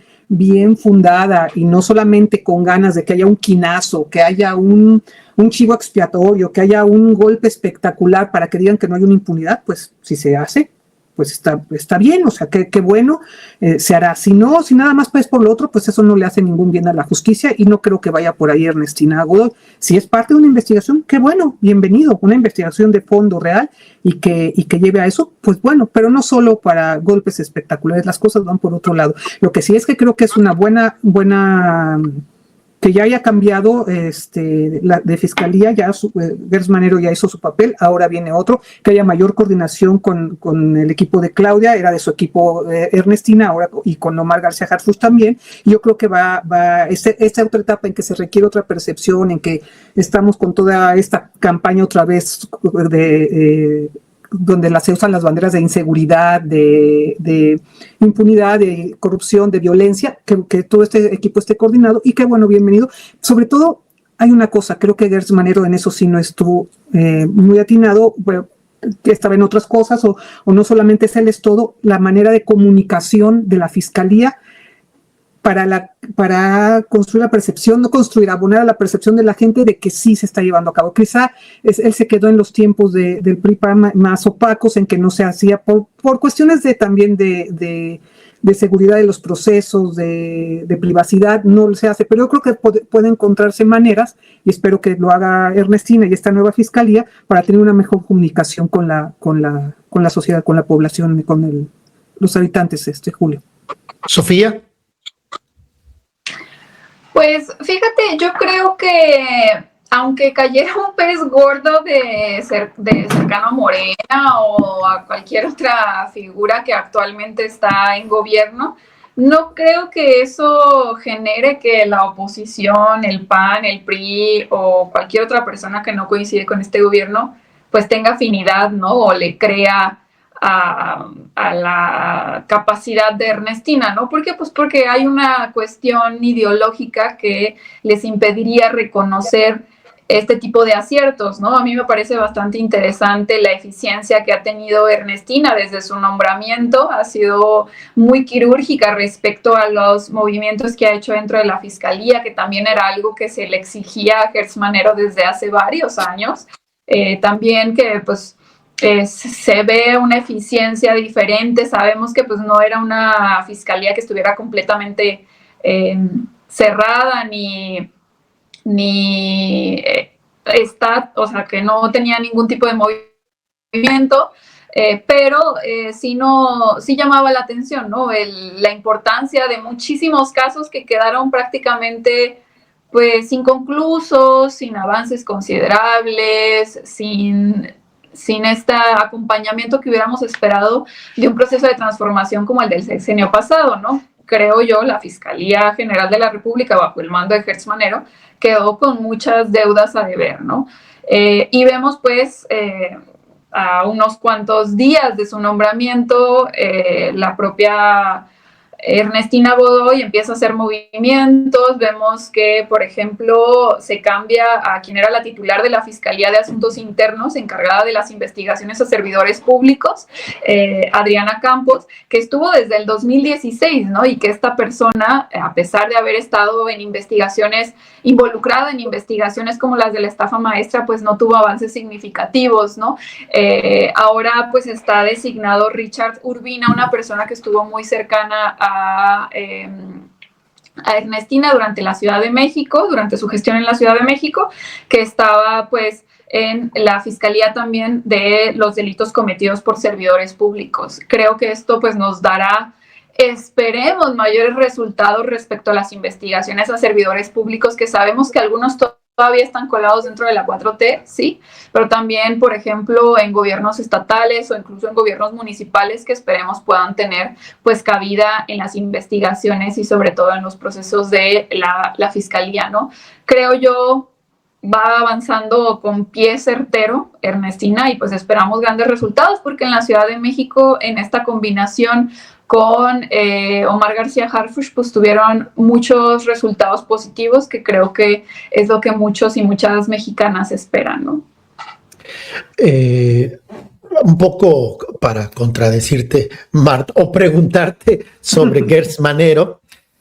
fundada y no solamente con ganas de que haya un quinazo, que haya un chivo expiatorio, que haya un golpe espectacular para que digan que no hay una impunidad, pues si se hace, pues está bien, o sea, qué bueno, se hará. Si no, si nada más pues por lo otro, pues eso no le hace ningún bien a la justicia y no creo que vaya por ahí Ernestina Godoy. Si es parte de una investigación, qué bueno, bienvenido, una investigación de fondo real y que lleve a eso, pues bueno, pero no solo para golpes espectaculares, las cosas van por otro lado. Lo que sí es que creo que es una buena que ya haya cambiado de fiscalía, ya Gers Manero ya hizo su papel, ahora viene otro, que haya mayor coordinación con el equipo de Claudia, era de su equipo Ernestina, ahora y con Omar García Harfuch también, y yo creo que va esta otra etapa en que se requiere otra percepción, en que estamos con toda esta campaña otra vez donde se usan las banderas de inseguridad, de impunidad, de corrupción, de violencia, que todo este equipo esté coordinado y que bueno, bienvenido. Sobre todo, hay una cosa, creo que Gers Manero en eso sí no estuvo muy atinado, bueno, que estaba en otras cosas o no solamente es él, es todo, la manera de comunicación de la fiscalía para construir la percepción, no construir, abonar a la percepción de la gente de que sí se está llevando a cabo. Quizá él se quedó en los tiempos del PRI más opacos, en que no se hacía por cuestiones también de seguridad de los procesos, de privacidad, no se hace, pero yo creo que puede encontrarse maneras, y espero que lo haga Ernestina y esta nueva fiscalía, para tener una mejor comunicación con la sociedad, con la población y con los habitantes, Julio. Sofía. Pues fíjate, yo creo que aunque cayera un pez gordo de cercano a Morena o a cualquier otra figura que actualmente está en gobierno, no creo que eso genere que la oposición, el PAN, el PRI o cualquier otra persona que no coincide con este gobierno, pues tenga afinidad, ¿no? O le crea a la capacidad de Ernestina, ¿no? ¿Por qué? Pues porque hay una cuestión ideológica que les impediría reconocer este tipo de aciertos, ¿no? A mí me parece bastante interesante la eficiencia que ha tenido Ernestina desde su nombramiento, ha sido muy quirúrgica respecto a los movimientos que ha hecho dentro de la Fiscalía, que también era algo que se le exigía a Gers Manero desde hace varios años. También que, pues, se ve una eficiencia diferente, sabemos que pues no era una fiscalía que estuviera completamente cerrada ni o sea, que no tenía ningún tipo de movimiento, pero sí llamaba la atención, ¿no? La importancia de muchísimos casos que quedaron prácticamente pues inconclusos, sin avances considerables, sin este acompañamiento que hubiéramos esperado de un proceso de transformación como el del sexenio pasado, ¿no? Creo yo, la Fiscalía General de la República, bajo el mando de Gertz Manero, quedó con muchas deudas a deber, ¿no? Y vemos, pues, a unos cuantos días de su nombramiento, la propia Ernestina Godoy empieza a hacer movimientos. Vemos que, por ejemplo, se cambia a quien era la titular de la Fiscalía de Asuntos Internos, encargada de las investigaciones a servidores públicos, Adriana Campos, que estuvo desde el 2016, ¿no? Y que esta persona, a pesar de haber estado en investigaciones, involucrada en investigaciones como las de la estafa maestra, pues no tuvo avances significativos, ¿no? Ahora pues está designado Richard Urbina, una persona que estuvo muy cercana a Ernestina durante la Ciudad de México, durante su gestión en la Ciudad de México, que estaba pues en la Fiscalía también de los delitos cometidos por servidores públicos. Creo que esto pues nos dará, esperemos, mayores resultados respecto a las investigaciones a servidores públicos, que sabemos que algunos todavía están colados dentro de la 4T, sí, pero también, por ejemplo, en gobiernos estatales o incluso en gobiernos municipales que esperemos puedan tener pues cabida en las investigaciones y sobre todo en los procesos de la Fiscalía, ¿no? Creo yo va avanzando con pie certero Ernestina y pues esperamos grandes resultados, porque en la Ciudad de México, en esta combinación con Omar García Harfuch, pues tuvieron muchos resultados positivos, que creo que es lo que muchos y muchas mexicanas esperan, ¿no? Un poco para contradecirte, Marta, o preguntarte sobre Gertz Manero.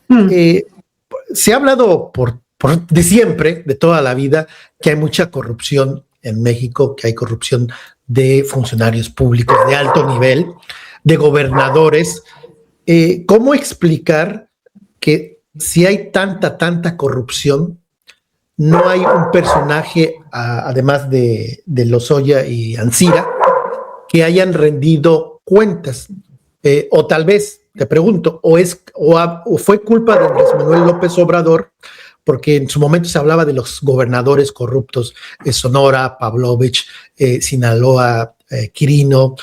Se ha hablado de siempre, de toda la vida, que hay mucha corrupción en México, que hay corrupción de funcionarios públicos de alto nivel, de gobernadores. ¿Cómo explicar que si hay tanta corrupción, no hay un personaje, además de Lozoya y Ancira, que hayan rendido cuentas? O tal vez, te pregunto, o fue culpa de Andrés Manuel López Obrador, porque en su momento se hablaba de los gobernadores corruptos, Sonora, Pavlovich, Sinaloa, Quirino,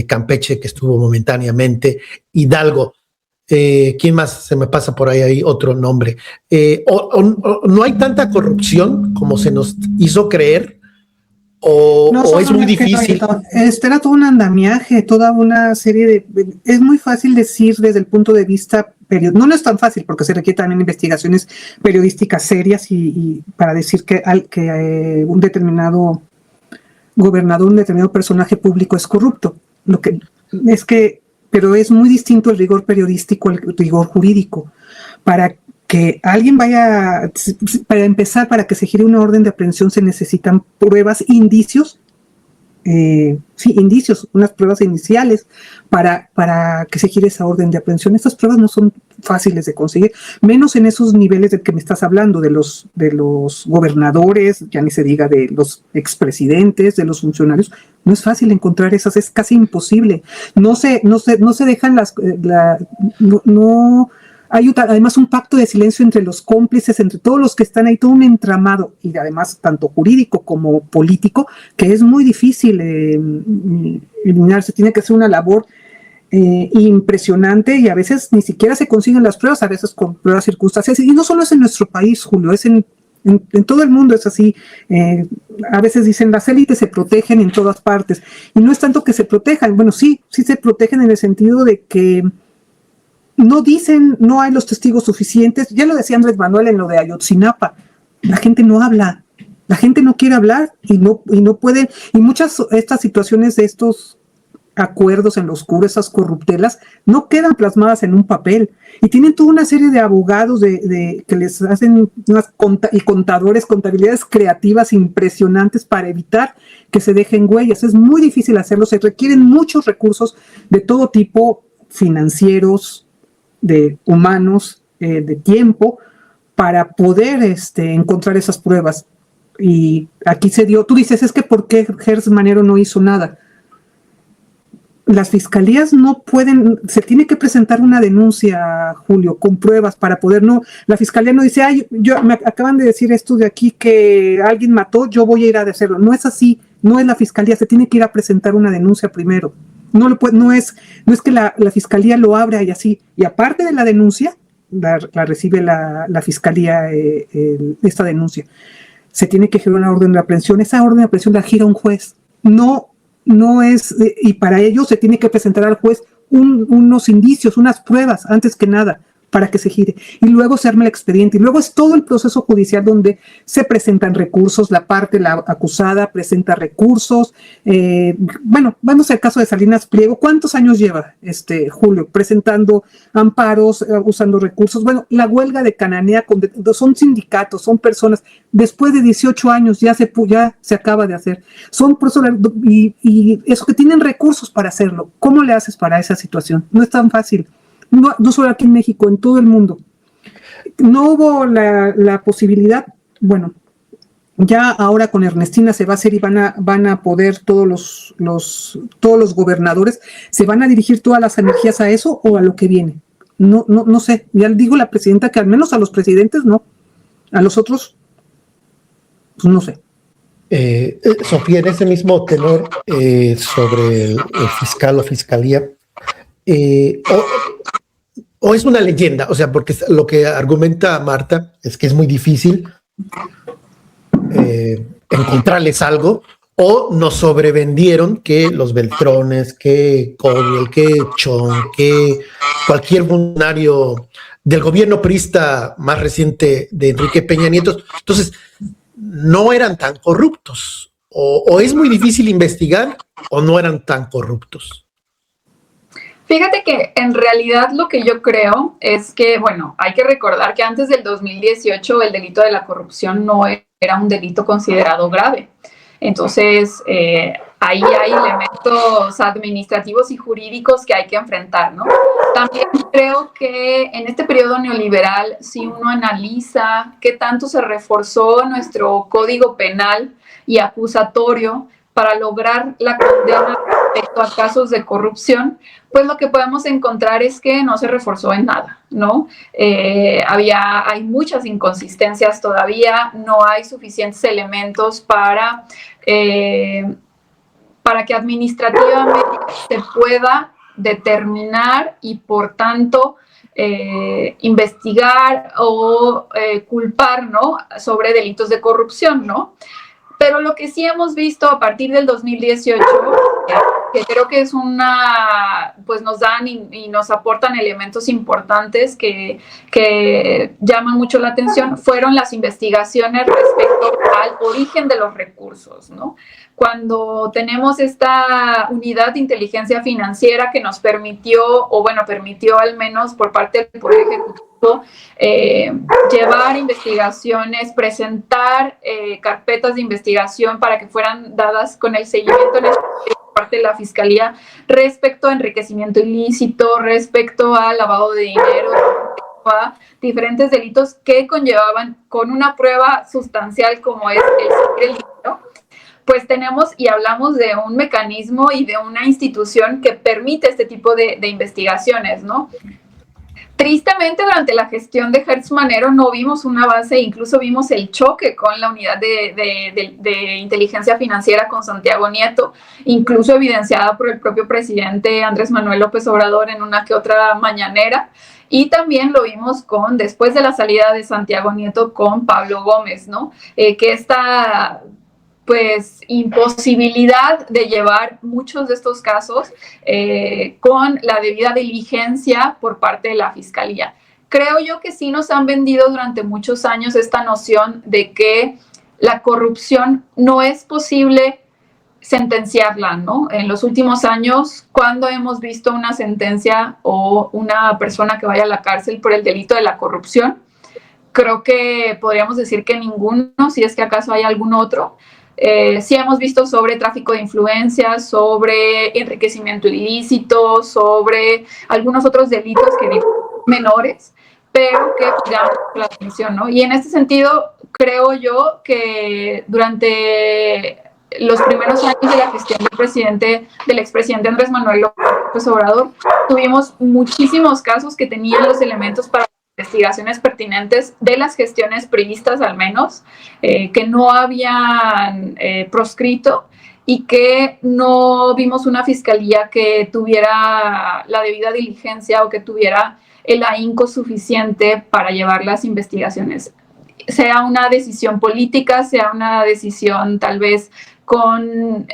Campeche, que estuvo momentáneamente, Hidalgo. ¿Quién más se me pasa por ahí otro nombre? ¿No hay tanta corrupción como se nos hizo creer? ¿O es muy difícil? Era todo un andamiaje, toda una serie de... Es muy fácil decir desde el punto de vista periodístico. No es tan fácil, porque se requiere también investigaciones periodísticas serias y para decir que un determinado gobernador, un determinado personaje público es corrupto. Lo que es que, pero es muy distinto el rigor periodístico al rigor jurídico. Para que alguien vaya, para empezar, para que se gire una orden de aprehensión se necesitan pruebas, indicios, indicios, unas pruebas iniciales para que se gire esa orden de aprehensión. Estas pruebas no son fáciles de conseguir, menos en esos niveles del que me estás hablando, de los gobernadores, ya ni se diga de los expresidentes, de los funcionarios. No es fácil encontrar esas, es casi imposible. No se dejan hay además un pacto de silencio entre los cómplices, entre todos los que están ahí, todo un entramado, y además tanto jurídico como político, que es muy difícil eliminarse. Tiene que ser una labor impresionante, y a veces ni siquiera se consiguen las pruebas, a veces con pruebas circunstanciales. Y no solo es en nuestro país, Julio, es en todo el mundo es así. A veces dicen las élites se protegen en todas partes, y no es tanto que se protejan, bueno, sí se protegen en el sentido de que no dicen, no hay los testigos suficientes. Ya lo decía Andrés Manuel en lo de Ayotzinapa, la gente no habla, la gente no quiere hablar y no puede, y muchas estas situaciones de estos acuerdos en lo oscuro, esas corruptelas, no quedan plasmadas en un papel, y tienen toda una serie de abogados que les hacen y contabilidades creativas impresionantes para evitar que se dejen huellas. Es muy difícil hacerlo, se requieren muchos recursos de todo tipo, financieros, de humanos, de tiempo, para poder encontrar esas pruebas. Y aquí se dio, tú dices, es que ¿por qué Gertz Manero no hizo nada? las fiscalías no pueden, se tiene que presentar una denuncia, Julio, con pruebas para poder, no, la fiscalía no dice, ay, me acaban de decir esto de aquí que alguien mató, yo voy a ir a hacerlo. No es así, no es la fiscalía, se tiene que ir a presentar una denuncia primero. No es que la fiscalía lo abra y así. Y aparte de la denuncia, la recibe la fiscalía esta denuncia. Se tiene que girar una orden de aprehensión. Esa orden de aprehensión la gira un juez. No es, y para ello se tiene que presentar al juez unos indicios, unas pruebas, antes que nada, para que se gire. Y luego se arma el expediente. Y luego es todo el proceso judicial donde se presentan recursos, la acusada presenta recursos. Bueno, vamos al caso de Salinas Pliego. ¿Cuántos años lleva, Julio, presentando amparos, usando recursos? Bueno, la huelga de Cananea, son sindicatos, son personas. Después de 18 años ya se acaba de hacer. Son personas, y eso que tienen recursos para hacerlo. ¿Cómo le haces para esa situación? No es tan fácil. No solo aquí en México, en todo el mundo. No hubo la posibilidad, bueno, ya ahora con Ernestina se va a hacer y van a poder todos los gobernadores, ¿se van a dirigir todas las energías a eso o a lo que viene? No sé, ya digo la presidenta que al menos a los presidentes no, a los otros, pues no sé. Sofía, en ese mismo tenor sobre el fiscal o fiscalía, o es una leyenda, o sea, porque lo que argumenta Marta es que es muy difícil encontrarles algo, o nos sobrevendieron que los Beltrones, que Codiel, que Chong, que cualquier funcionario del gobierno priista más reciente de Enrique Peña Nieto, entonces no eran tan corruptos, o es muy difícil investigar, o no eran tan corruptos. Fíjate que en realidad lo que yo creo es que, bueno, hay que recordar que antes del 2018 el delito de la corrupción no era un delito considerado grave. Entonces, ahí hay elementos administrativos y jurídicos que hay que enfrentar, ¿no? También creo que en este periodo neoliberal, si uno analiza qué tanto se reforzó nuestro código penal y acusatorio para lograr la condena respecto a casos de corrupción, pues lo que podemos encontrar es que no se reforzó en nada, ¿no? Hay muchas inconsistencias todavía, no hay suficientes elementos para que administrativamente se pueda determinar y por tanto investigar o culpar, ¿no?, sobre delitos de corrupción, ¿no? Pero lo que sí hemos visto a partir del 2018, que creo que es pues nos dan y nos aportan elementos importantes que llaman mucho la atención, fueron las investigaciones respecto al origen de los recursos, ¿no? Cuando tenemos esta unidad de inteligencia financiera que nos permitió al menos por parte del Poder Ejecutivo, llevar investigaciones, presentar carpetas de investigación para que fueran dadas con el seguimiento por parte de la Fiscalía respecto a enriquecimiento ilícito, respecto a lavado de dinero, a diferentes delitos que conllevaban con una prueba sustancial como es el dinero. Pues tenemos y hablamos de un mecanismo y de una institución que permite este tipo de investigaciones, ¿no? Tristemente, durante la gestión de Gertz Manero no vimos un avance, incluso vimos el choque con la unidad de inteligencia financiera con Santiago Nieto, incluso evidenciada por el propio presidente Andrés Manuel López Obrador en una que otra mañanera. Y también lo vimos después de la salida de Santiago Nieto con Pablo Gómez, ¿no? Que esta pues imposibilidad de llevar muchos de estos casos con la debida diligencia por parte de la Fiscalía. Creo yo que sí nos han vendido durante muchos años esta noción de que la corrupción no es posible sentenciarla, ¿no? En los últimos años, cuando hemos visto una sentencia o una persona que vaya a la cárcel por el delito de la corrupción, creo que podríamos decir que ninguno, si es que acaso hay algún otro. Sí hemos visto sobre tráfico de influencias, sobre enriquecimiento ilícito, sobre algunos otros delitos que digo menores, pero que llaman la atención, ¿no? Y en este sentido, creo yo que durante los primeros años de la gestión del expresidente Andrés Manuel López Obrador, tuvimos muchísimos casos que tenían los elementos para investigaciones pertinentes de las gestiones priistas, al menos, que no habían proscrito, y que no vimos una fiscalía que tuviera la debida diligencia o que tuviera el ahínco suficiente para llevar las investigaciones. Sea una decisión política, sea una decisión tal vez con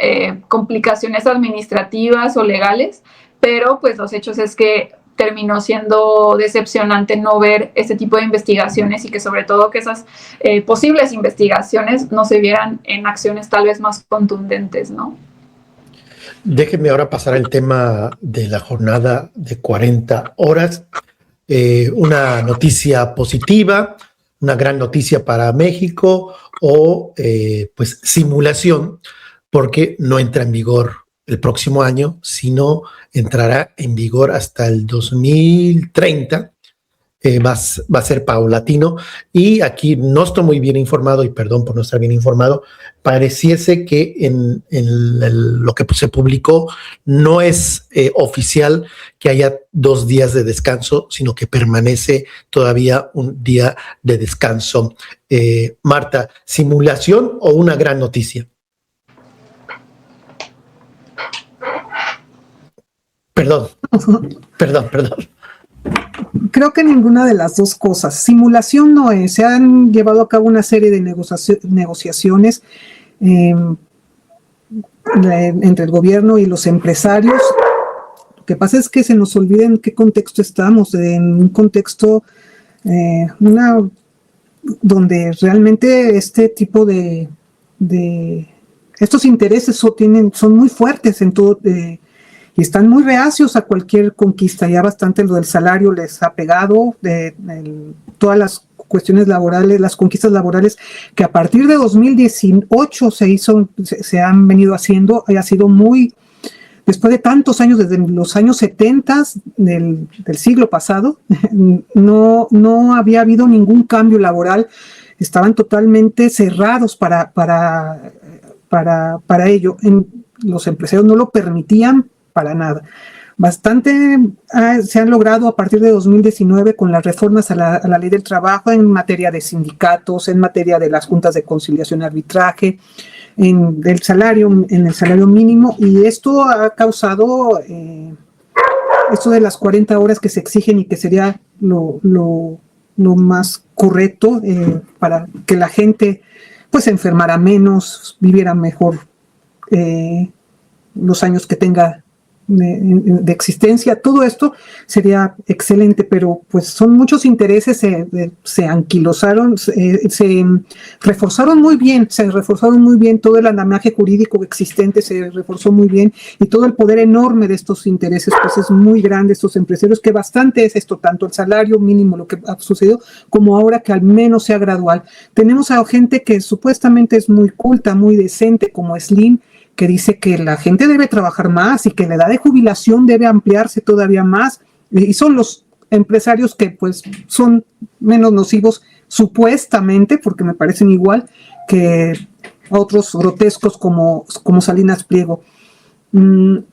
complicaciones administrativas o legales, pero pues los hechos es que terminó siendo decepcionante no ver este tipo de investigaciones y que sobre todo que esas posibles investigaciones no se vieran en acciones tal vez más contundentes, ¿no? Déjenme ahora pasar al tema de la jornada de 40 horas. Una noticia positiva, una gran noticia para México o pues simulación, porque no entra en vigor el próximo año, sino entrará en vigor hasta el 2030. Va a ser paulatino, y aquí no estoy muy bien informado, y perdón por no estar bien informado. Pareciese que en lo que se publicó no es oficial que haya 2 días de descanso, sino que permanece todavía un día de descanso. Marta, ¿simulación o una gran noticia? Perdón. Creo que ninguna de las dos cosas. Simulación no es. Se han llevado a cabo una serie de negociaciones entre el gobierno y los empresarios. Lo que pasa es que se nos olvida en qué contexto estamos, en un contexto donde realmente este tipo de estos intereses son muy fuertes en todo, y están muy reacios a cualquier conquista. Ya bastante lo del salario les ha pegado, todas las cuestiones laborales, las conquistas laborales que a partir de 2018 se han venido haciendo, ha sido muy, después de tantos años, desde los años 70 del siglo pasado, no había habido ningún cambio laboral, estaban totalmente cerrados para ello. Los empresarios no lo permitían para nada. Bastante se han logrado a partir de 2019 con las reformas a la ley del trabajo en materia de sindicatos, en materia de las juntas de conciliación y arbitraje, en el salario mínimo, y esto ha causado esto de las 40 horas que se exigen y que sería lo más correcto para que la gente pues se enfermara menos, viviera mejor los años que tenga de existencia. Todo esto sería excelente, pero pues son muchos intereses, se anquilosaron, se reforzaron muy bien todo el andamiaje jurídico existente, se reforzó muy bien, y todo el poder enorme de estos intereses pues es muy grande, estos empresarios, que bastante es esto, tanto el salario mínimo, lo que ha sucedido, como ahora que al menos sea gradual. Tenemos a gente que supuestamente es muy culta, muy decente, como Slim, que dice que la gente debe trabajar más y que la edad de jubilación debe ampliarse todavía más, y son los empresarios que pues son menos nocivos supuestamente, porque me parecen igual que otros grotescos como Salinas Pliego. Creo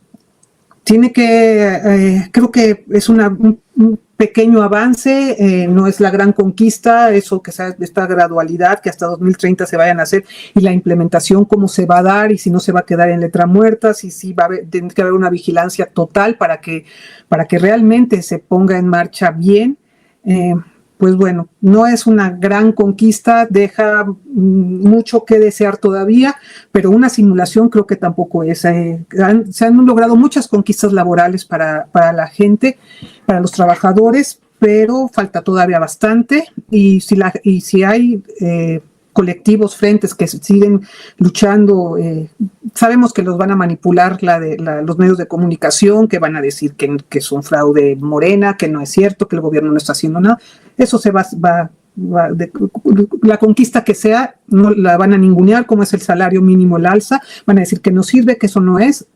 que es un pequeño avance, no es la gran conquista, eso que sea esta gradualidad, que hasta 2030 se vayan a hacer, y la implementación cómo se va a dar, y si no se va a quedar en letra muerta, si va a tener que haber una vigilancia total para que realmente se ponga en marcha bien. Pues bueno, no es una gran conquista, deja mucho que desear todavía, pero una simulación creo que tampoco es. Se han logrado muchas conquistas laborales para la gente, para los trabajadores, pero falta todavía bastante, y si hay colectivos, frentes que siguen luchando, sabemos que los van a manipular los medios de comunicación, que van a decir que es un fraude Morena, que no es cierto, que el gobierno no está haciendo nada. Eso la conquista que sea, no la van a ningunear, como es el salario mínimo, el alza, van a decir que no sirve, que eso no es,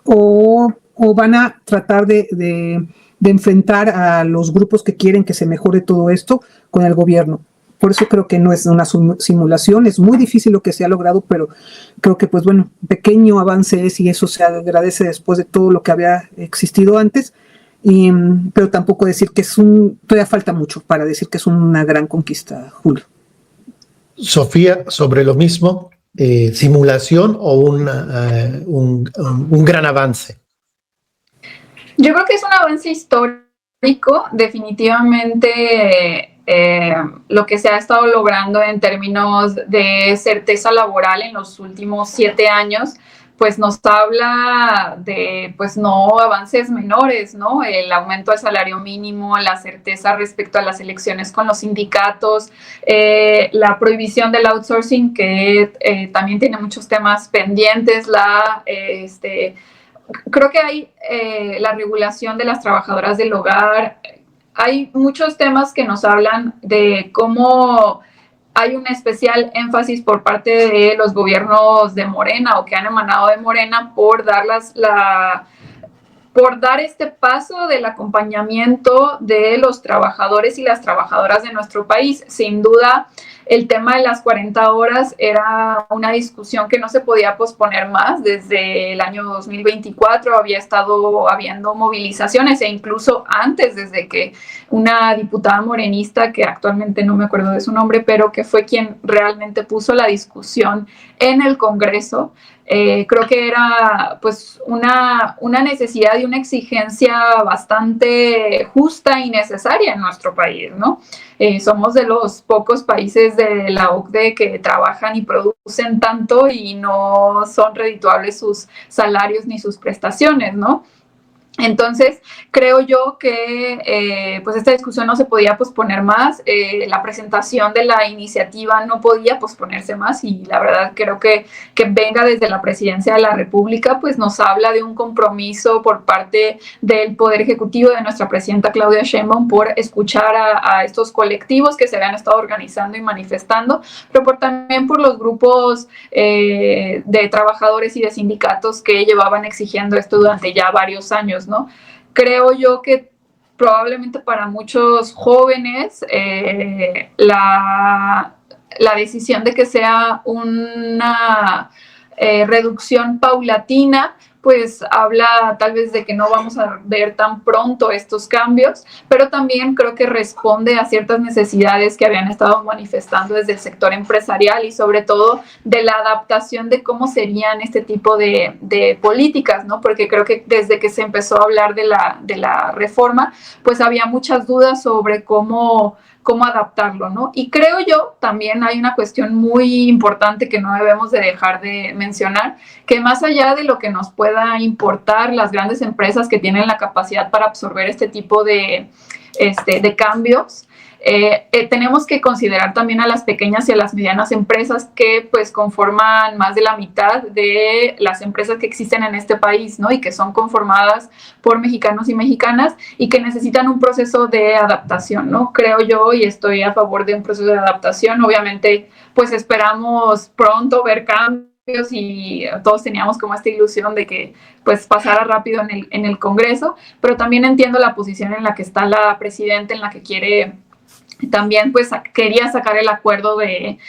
o van a tratar de enfrentar a los grupos que quieren que se mejore todo esto con el gobierno. Por eso creo que no es una simulación, es muy difícil lo que se ha logrado, pero creo que, pues bueno, pequeño avance es y eso se agradece después de todo lo que había existido antes, pero tampoco decir que todavía falta mucho para decir que es una gran conquista, Julio. Sofía, sobre lo mismo, simulación o un gran avance. Yo creo que es un avance histórico, definitivamente. Lo que se ha estado logrando en términos de certeza laboral en los últimos 7 años, pues nos habla de, pues no avances menores, ¿no? El aumento del salario mínimo, la certeza respecto a las elecciones con los sindicatos, la prohibición del outsourcing, que también tiene muchos temas pendientes, creo que hay la regulación de las trabajadoras del hogar. Hay muchos temas que nos hablan de cómo hay un especial énfasis por parte de los gobiernos de Morena o que han emanado de Morena por dar este paso del acompañamiento de los trabajadores y las trabajadoras de nuestro país. Sin duda, el tema de las 40 horas era una discusión que no se podía posponer más. Desde el año 2024 había estado habiendo movilizaciones e incluso antes, desde que una diputada morenista, que actualmente no me acuerdo de su nombre, pero que fue quien realmente puso la discusión en el Congreso, creo que era pues una necesidad y una exigencia bastante justa y necesaria en nuestro país, ¿no? Somos de los pocos países de la OCDE que trabajan y producen tanto y no son redituables sus salarios ni sus prestaciones, ¿no? Entonces, creo yo que pues esta discusión no se podía posponer más, la presentación de la iniciativa no podía posponerse más y la verdad creo que venga desde la Presidencia de la República, pues nos habla de un compromiso por parte del Poder Ejecutivo de nuestra Presidenta Claudia Sheinbaum por escuchar a estos colectivos que se habían estado organizando y manifestando, pero también por los grupos de trabajadores y de sindicatos que llevaban exigiendo esto durante ya varios años, ¿no? Creo yo que probablemente para muchos jóvenes la decisión de que sea una reducción paulatina, pues habla tal vez de que no vamos a ver tan pronto estos cambios, pero también creo que responde a ciertas necesidades que habían estado manifestando desde el sector empresarial y sobre todo de la adaptación de cómo serían este tipo de políticas, ¿no? Porque creo que desde que se empezó a hablar de la reforma, pues había muchas dudas sobre cómo adaptarlo, ¿no? Y creo yo, también hay una cuestión muy importante que no debemos de dejar de mencionar, que más allá de lo que nos pueda importar las grandes empresas que tienen la capacidad para absorber este tipo de cambios, tenemos que considerar también a las pequeñas y a las medianas empresas que pues conforman más de la mitad de las empresas que existen en este país, ¿no? Y que son conformadas por mexicanos y mexicanas y que necesitan un proceso de adaptación, ¿no? Creo yo y estoy a favor de un proceso de adaptación. Obviamente, pues esperamos pronto ver cambios y todos teníamos como esta ilusión de que pues pasara rápido en el Congreso, pero también entiendo la posición en la que está la presidenta, en la que quiere también pues quería sacar el acuerdo del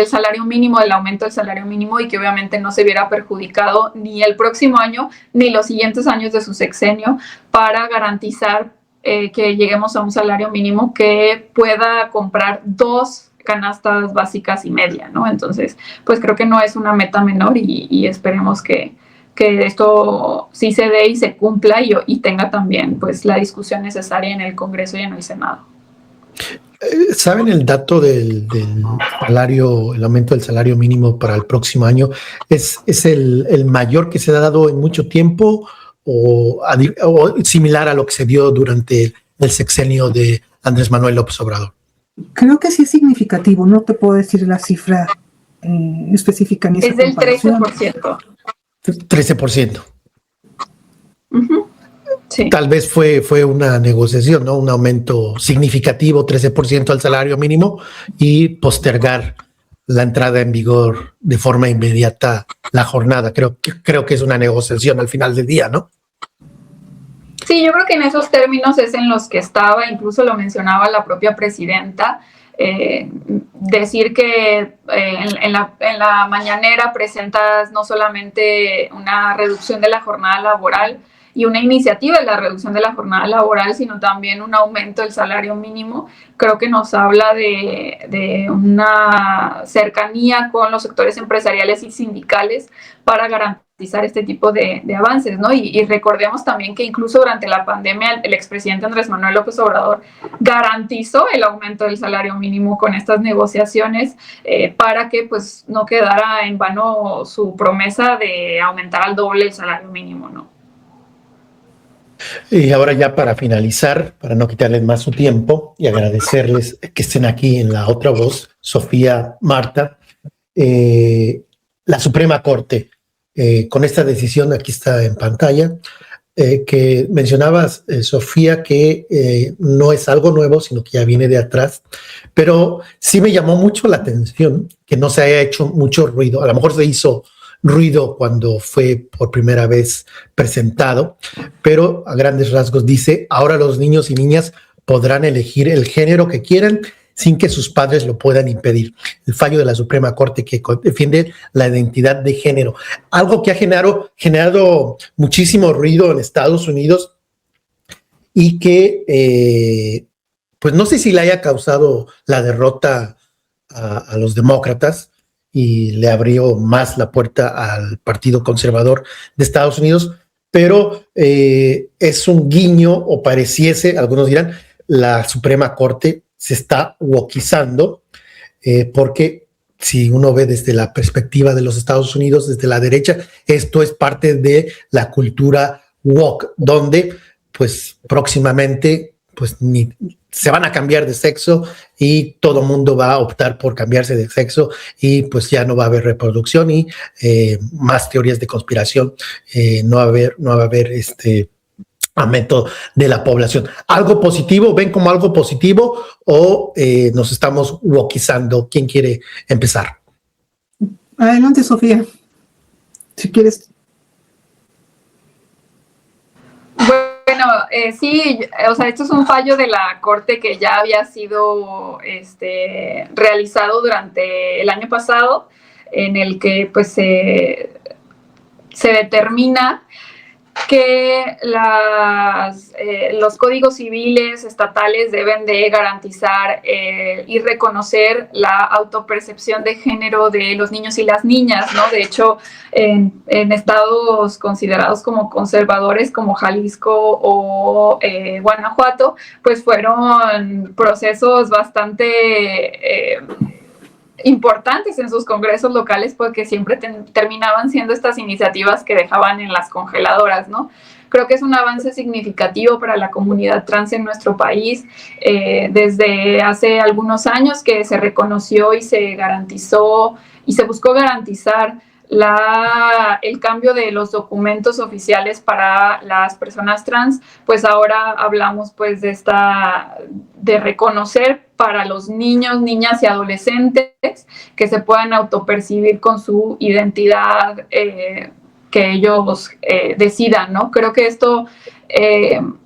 salario mínimo, del aumento del salario mínimo y que obviamente no se viera perjudicado ni el próximo año ni los siguientes años de su sexenio para garantizar que lleguemos a un salario mínimo que pueda comprar 2 canastas básicas y media, ¿no? Entonces, pues creo que no es una meta menor y esperemos que esto sí se dé y se cumpla y tenga también pues la discusión necesaria en el Congreso y en el Senado. ¿Saben el dato del salario, el aumento del salario mínimo para el próximo año? ¿Es el mayor que se ha dado en mucho tiempo o similar a lo que se dio durante el sexenio de Andrés Manuel López Obrador? Creo que sí es significativo, no te puedo decir la cifra específica ni esa es del comparación. 13%. 13%. Uh-huh. Sí. Tal vez fue una negociación, ¿no? Un aumento significativo, 13% al salario mínimo y postergar la entrada en vigor de forma inmediata la jornada. Creo que es una negociación al final del día, ¿no? Sí, yo creo que en esos términos es en los que estaba, incluso lo mencionaba la propia presidenta, decir que en la mañanera presentas no solamente una reducción de la jornada laboral y una iniciativa de la reducción de la jornada laboral, sino también un aumento del salario mínimo, creo que nos habla de una cercanía con los sectores empresariales y sindicales para garantizar este tipo de avances, ¿no? Y recordemos también que incluso durante la pandemia el expresidente Andrés Manuel López Obrador garantizó el aumento del salario mínimo con estas negociaciones para que pues no quedara en vano su promesa de aumentar al doble el salario mínimo, ¿no? Y ahora ya para finalizar, para no quitarles más su tiempo y agradecerles que estén aquí en la otra voz, Sofía, Marta, la Suprema Corte, con esta decisión, aquí está en pantalla, que mencionabas, Sofía, que no es algo nuevo, sino que ya viene de atrás, pero sí me llamó mucho la atención que no se haya hecho mucho ruido. A lo mejor se hizo ruido cuando fue por primera vez presentado, pero a grandes rasgos dice: ahora los niños y niñas podrán elegir el género que quieran sin que sus padres lo puedan impedir. El fallo de la Suprema Corte que defiende la identidad de género, algo que ha generado muchísimo ruido en Estados Unidos y que pues no sé si le haya causado la derrota a los demócratas y le abrió más la puerta al Partido Conservador de Estados Unidos, pero es un guiño, o pareciese, algunos dirán, la Suprema Corte se está wokeizando, porque si uno ve desde la perspectiva de los Estados Unidos, desde la derecha, esto es parte de la cultura woke, donde pues próximamente pues se van a cambiar de sexo y todo mundo va a optar por cambiarse de sexo y pues ya no va a haber reproducción y más teorías de conspiración, no va a haber aumento de la población. ¿Algo positivo? ¿Ven como algo positivo o nos estamos wokeizando? ¿Quién quiere empezar? Adelante, Sofía, si quieres. Bueno, sí, o sea, esto es un fallo de la Corte que ya había sido realizado durante el año pasado, en el que pues se determina que los códigos civiles estatales deben de garantizar y reconocer la autopercepción de género de los niños y las niñas, ¿no? De hecho, en estados considerados como conservadores, como Jalisco o Guanajuato, pues fueron procesos bastante importantes en sus congresos locales, porque siempre terminaban siendo estas iniciativas que dejaban en las congeladoras, ¿no? Creo que es un avance significativo para la comunidad trans en nuestro país, desde hace algunos años que se reconoció y se garantizó y se buscó garantizar el cambio de los documentos oficiales para las personas trans, pues ahora hablamos pues de reconocer para los niños, niñas y adolescentes que se puedan autopercibir con su identidad que ellos decidan, ¿no? Creo que esto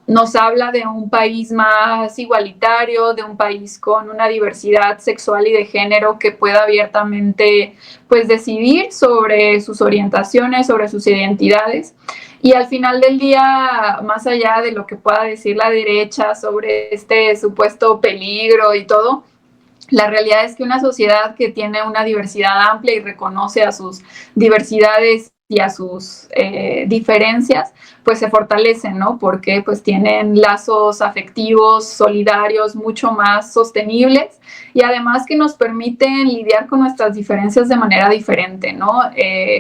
nos habla de un país más igualitario, de un país con una diversidad sexual y de género que pueda abiertamente pues decidir sobre sus orientaciones, sobre sus identidades. Y al final del día, más allá de lo que pueda decir la derecha sobre este supuesto peligro y todo, la realidad es que una sociedad que tiene una diversidad amplia y reconoce a sus diversidades y a sus diferencias, pues se fortalecen, ¿no? Porque pues tienen lazos afectivos, solidarios, mucho más sostenibles y además que nos permiten lidiar con nuestras diferencias de manera diferente, ¿no?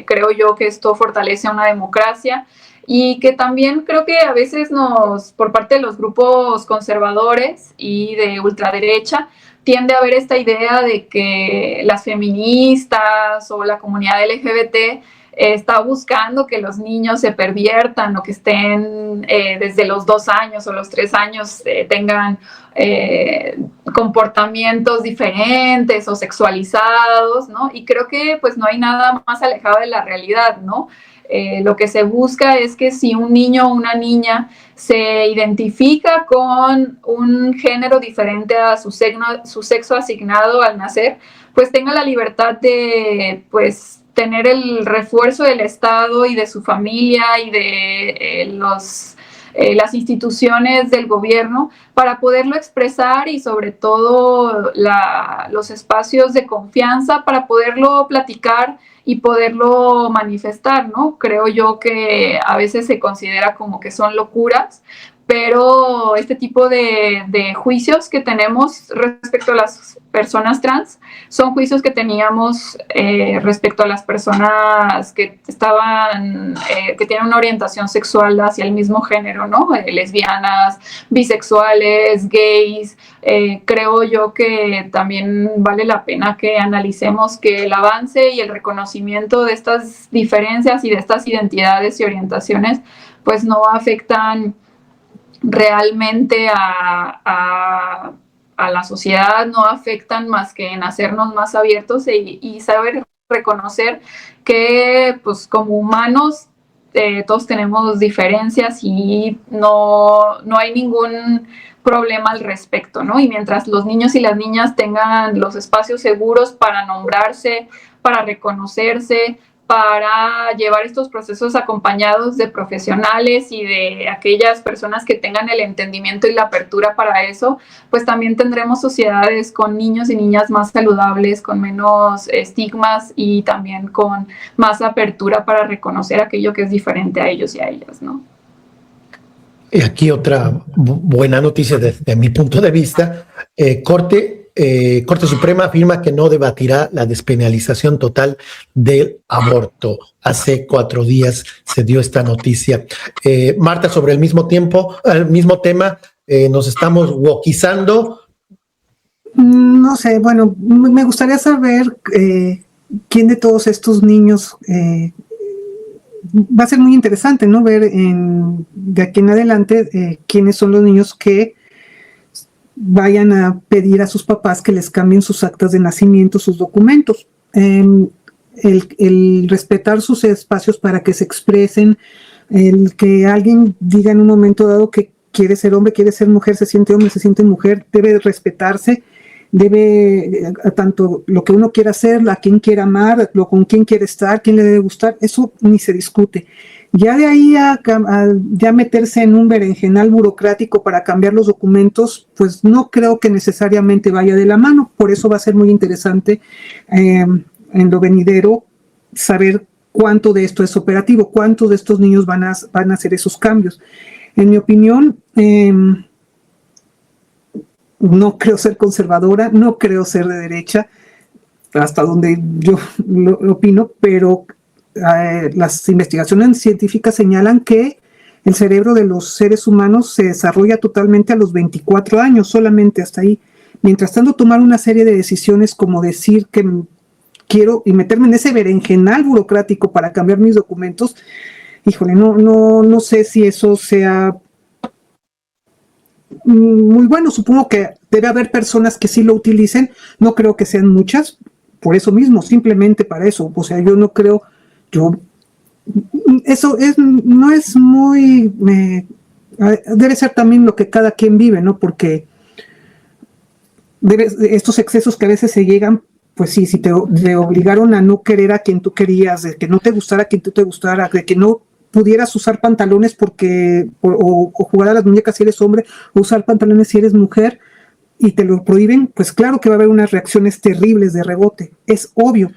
Creo yo que esto fortalece a una democracia y que también creo que a veces por parte de los grupos conservadores y de ultraderecha, tiende a haber esta idea de que las feministas o la comunidad LGBT está buscando que los niños se perviertan o que estén desde los 2 años o los 3 años tengan comportamientos diferentes o sexualizados, ¿no? Y creo que pues no hay nada más alejado de la realidad, ¿no? Lo que se busca es que si un niño o una niña se identifica con un género diferente a su sexo asignado al nacer, pues tenga la libertad de pues tener el refuerzo del Estado y de su familia y de las instituciones del gobierno para poderlo expresar y sobre todo los espacios de confianza para poderlo platicar y poderlo manifestar, ¿no? Creo yo que a veces se considera como que son locuras, pero este tipo de juicios que tenemos respecto a las personas trans son juicios que teníamos respecto a las personas que estaban, que tienen una orientación sexual hacia el mismo género, ¿no? Lesbianas, bisexuales, gays. Creo yo que también vale la pena que analicemos que el avance y el reconocimiento de estas diferencias y de estas identidades y orientaciones pues no afectan realmente a la sociedad, no afectan más que en hacernos más abiertos y saber reconocer que pues como humanos todos tenemos diferencias y no hay ningún problema al respecto, ¿no? Y mientras los niños y las niñas tengan los espacios seguros para nombrarse, para reconocerse, para llevar estos procesos acompañados de profesionales y de aquellas personas que tengan el entendimiento y la apertura para eso, pues también tendremos sociedades con niños y niñas más saludables, con menos estigmas y también con más apertura para reconocer aquello que es diferente a ellos y a ellas, ¿no? Y aquí otra buena noticia desde mi punto de vista. Corte Suprema afirma que no debatirá la despenalización total del aborto. Hace 4 días se dio esta noticia. Marta, sobre el mismo tema, nos estamos wokizando. No sé, bueno, me gustaría saber quién de todos estos niños va a ser muy interesante, ¿no? Ver de aquí en adelante quiénes son los niños que vayan a pedir a sus papás que les cambien sus actas de nacimiento, sus documentos. El respetar sus espacios para que se expresen, el que alguien diga en un momento dado que quiere ser hombre, quiere ser mujer, se siente hombre, se siente mujer, debe respetarse, debe, tanto lo que uno quiera hacer, a quién quiere amar, con quién quiere estar, quién le debe gustar, eso ni se discute. Ya de ahí a ya meterse en un berenjenal burocrático para cambiar los documentos, pues no creo que necesariamente vaya de la mano. Por eso va a ser muy interesante en lo venidero saber cuánto de esto es operativo, cuántos de estos niños van a hacer esos cambios. En mi opinión, no creo ser conservadora, no creo ser de derecha, hasta donde yo lo opino, pero las investigaciones científicas señalan que el cerebro de los seres humanos se desarrolla totalmente a los 24 años, solamente hasta ahí. Mientras tanto, tomar una serie de decisiones como decir que quiero y meterme en ese berenjenal burocrático para cambiar mis documentos, híjole, no sé si eso sea muy bueno. Supongo que debe haber personas que sí lo utilicen, no creo que sean muchas, por eso mismo, simplemente para eso. O sea, yo no creo, eso no es muy, debe ser también lo que cada quien vive, ¿no? Porque estos excesos que a veces se llegan, pues sí, si te obligaron a no querer a quien tú querías, de que no te gustara a quien tú te gustara, de que no pudieras usar pantalones o jugar a las muñecas si eres hombre, o usar pantalones si eres mujer, y te lo prohíben, pues claro que va a haber unas reacciones terribles de rebote, es obvio.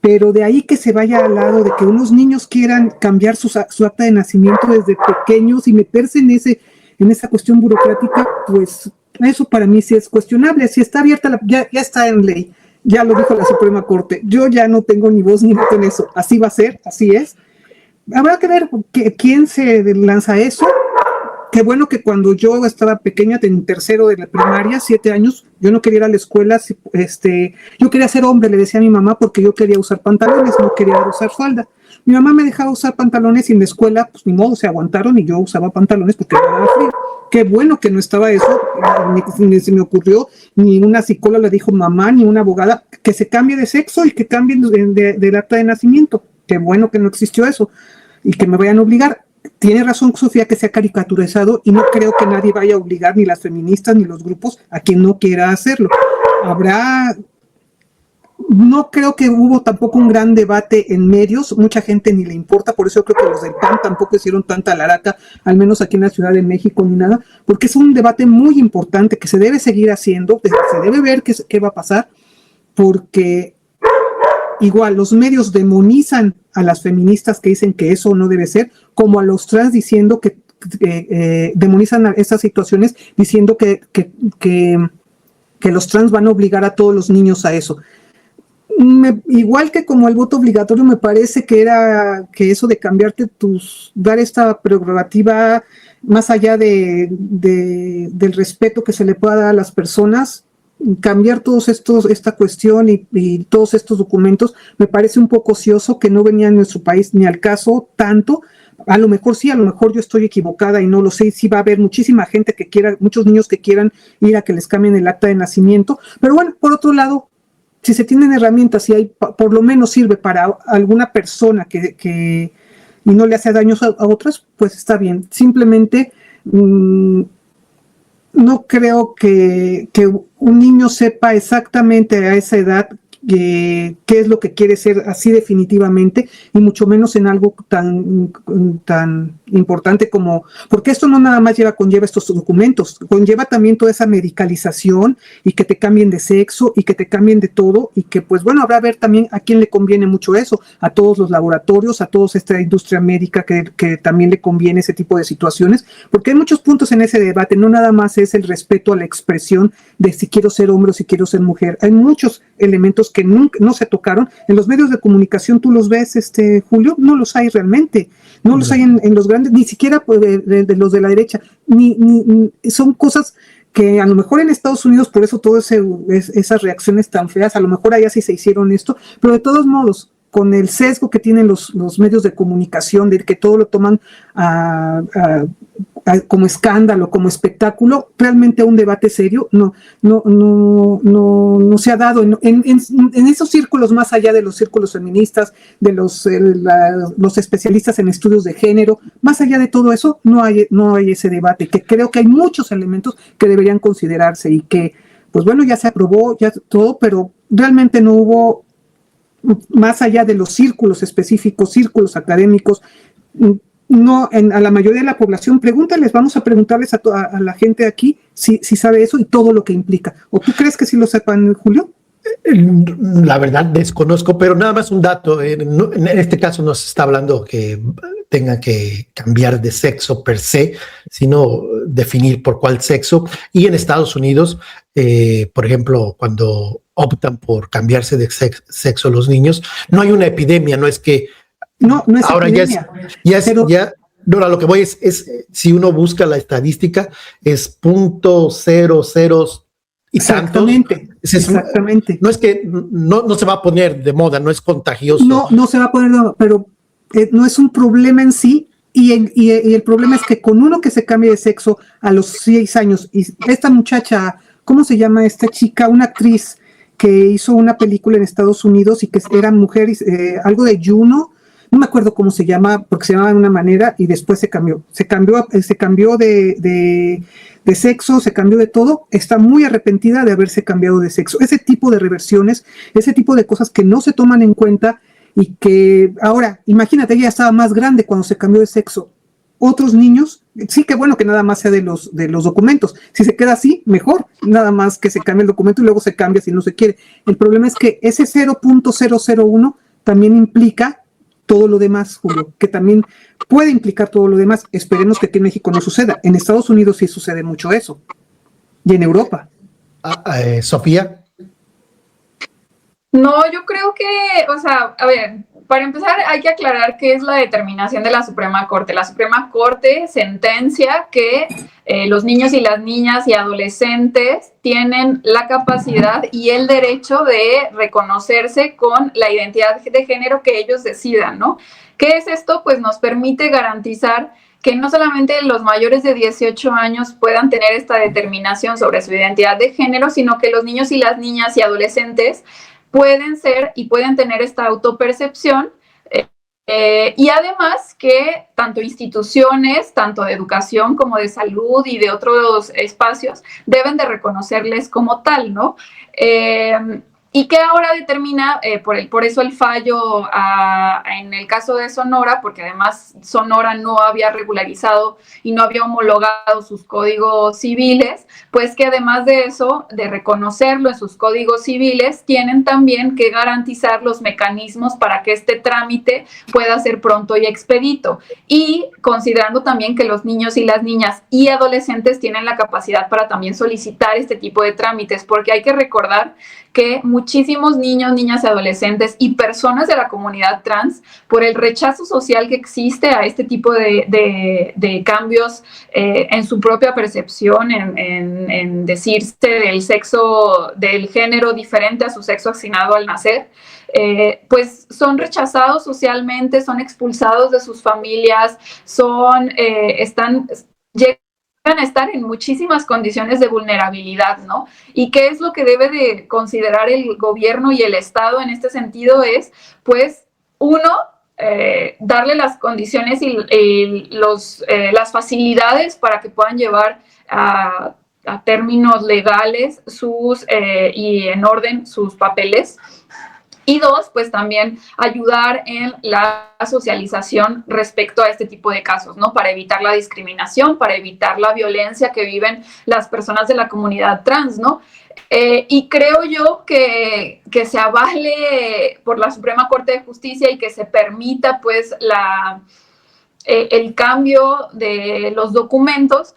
Pero de ahí que se vaya al lado de que unos niños quieran cambiar su acta de nacimiento desde pequeños y meterse en esa cuestión burocrática, pues eso para mí sí es cuestionable. Si está abierta, ya está en ley, ya lo dijo la Suprema Corte. Yo ya no tengo ni voz ni voto en eso. Así va a ser, así es. Habrá que ver quién se lanza eso. Qué bueno que cuando yo estaba pequeña, en tercero de la primaria, 7 años, yo no quería ir a la escuela, yo quería ser hombre, le decía a mi mamá, porque yo quería usar pantalones, no quería usar falda. Mi mamá me dejaba usar pantalones y en la escuela, pues ni modo, se aguantaron y yo usaba pantalones porque me daba frío. Qué bueno que no estaba eso, ni se me ocurrió, ni una psicóloga le dijo mamá, ni una abogada, que se cambie de sexo y que cambien del acta de nacimiento. Qué bueno que no existió eso y que me vayan a obligar. Tiene razón Sofía que se ha caricaturizado y no creo que nadie vaya a obligar, ni las feministas ni los grupos, a quien no quiera hacerlo. No creo que hubo tampoco un gran debate en medios, mucha gente ni le importa, por eso yo creo que los del PAN tampoco hicieron tanta laraca, al menos aquí en la Ciudad de México ni nada, porque es un debate muy importante que se debe seguir haciendo, se debe ver qué va a pasar, porque igual los medios demonizan a las feministas que dicen que eso no debe ser, como a los trans diciendo que demonizan a esas situaciones diciendo que los trans van a obligar a todos los niños a eso. Igual que como el voto obligatorio, me parece que eso de cambiarte dar esta prerrogativa más allá del respeto que se le pueda dar a las personas, cambiar esta cuestión y todos estos documentos, me parece un poco ocioso, que no venía en nuestro país ni al caso tanto. A lo mejor sí, a lo mejor yo estoy equivocada y no lo sé, sí va a haber muchísima gente que quiera, muchos niños que quieran ir a que les cambien el acta de nacimiento, pero bueno, por otro lado, si se tienen herramientas y hay, por lo menos sirve para alguna persona y no le hace daños a otras, pues está bien. Simplemente no creo que un niño sepa exactamente a esa edad qué es lo que quiere ser así definitivamente, y mucho menos en algo tan importante como, porque esto no nada más conlleva estos documentos, conlleva también toda esa medicalización y que te cambien de sexo y que te cambien de todo, y que pues bueno, habrá a ver también a quién le conviene mucho eso, a todos los laboratorios, a toda esta industria médica que también le conviene ese tipo de situaciones, porque hay muchos puntos en ese debate, no nada más es el respeto a la expresión de si quiero ser hombre o si quiero ser mujer, hay muchos elementos que nunca, no se tocaron. En los medios de comunicación tú los ves, Julio, no los hay realmente, no los hay en los grandes, ni siquiera pues, de los de la derecha, son cosas que a lo mejor en Estados Unidos, por eso todas esas reacciones tan feas, a lo mejor allá sí se hicieron esto, pero de todos modos, con el sesgo que tienen los medios de comunicación, de que todo lo toman como escándalo, como espectáculo, realmente un debate serio no se ha dado en esos círculos, más allá de los círculos feministas, de los especialistas en estudios de género, más allá de todo eso, no hay ese debate, que creo que hay muchos elementos que deberían considerarse y que, pues bueno, ya se aprobó, ya todo, pero realmente no hubo, más allá de los círculos específicos, círculos académicos, a la mayoría de la población, vamos a preguntarles a la gente aquí si sabe eso y todo lo que implica. ¿O tú crees que sí lo sepan, Julio? La verdad desconozco, pero nada más un dato. En este caso no se está hablando que tenga que cambiar de sexo per se, sino definir por cuál sexo. Y en Estados Unidos, por ejemplo, cuando optan por cambiarse de sexo los niños, no hay una epidemia, no es que no es ahora epidemia, no, a lo que voy es si uno busca la estadística, es 0.00 y exactamente, tantos. Exactamente. No es que no se va a poner de moda, no es contagioso. No se va a poner de moda, pero no es un problema en sí, y el problema es que con uno que se cambie de sexo a los 6 años, y esta muchacha, ¿cómo se llama esta chica? Una actriz que hizo una película en Estados Unidos y que era mujer, algo de Juno, no me acuerdo cómo se llama, porque se llamaba de una manera y después se cambió de sexo, se cambió de todo, está muy arrepentida de haberse cambiado de sexo. Ese tipo de reversiones, ese tipo de cosas que no se toman en cuenta y que ahora, imagínate, ella estaba más grande cuando se cambió de sexo. Otros niños, sí que bueno que nada más sea de los documentos. Si se queda así, mejor, nada más que se cambie el documento y luego se cambia si no se quiere. El problema es que ese 0.001 también implica todo lo demás, Julio, que también puede implicar todo lo demás. Esperemos que aquí en México no suceda. En Estados Unidos sí sucede mucho eso. Y en Europa. Sofía. No, yo creo que, o sea, a ver, para empezar, hay que aclarar qué es la determinación de la Suprema Corte. La Suprema Corte sentencia que los niños y las niñas y adolescentes tienen la capacidad y el derecho de reconocerse con la identidad de género que ellos decidan, ¿no? ¿Qué es esto? Pues nos permite garantizar que no solamente los mayores de 18 años puedan tener esta determinación sobre su identidad de género, sino que los niños y las niñas y adolescentes pueden ser y pueden tener esta autopercepción y además que tanto instituciones, tanto de educación como de salud y de otros espacios, deben de reconocerles como tal, ¿no? Y que ahora determina, por eso el fallo en el caso de Sonora, porque además Sonora no había regularizado y no había homologado sus códigos civiles, pues que además de eso, de reconocerlo en sus códigos civiles, tienen también que garantizar los mecanismos para que este trámite pueda ser pronto y expedito. Y considerando también que los niños y las niñas y adolescentes tienen la capacidad para también solicitar este tipo de trámites, porque hay que recordar que muchísimos niños, niñas y adolescentes y personas de la comunidad trans, por el rechazo social que existe a este tipo de cambios en su propia percepción, en decirse del sexo, del género diferente a su sexo asignado al nacer, pues son rechazados socialmente, son expulsados de sus familias, llegan a estar en muchísimas condiciones de vulnerabilidad, ¿no? ¿Y qué es lo que debe de considerar el gobierno y el Estado en este sentido? Es, pues, uno, darle las condiciones y las facilidades para que puedan llevar a términos legales y en orden sus papeles. Y dos, pues también ayudar en la socialización respecto a este tipo de casos, ¿no? Para evitar la discriminación, para evitar la violencia que viven las personas de la comunidad trans, ¿no? Y creo yo que se avale por la Suprema Corte de Justicia y que se permita, pues, el cambio de los documentos,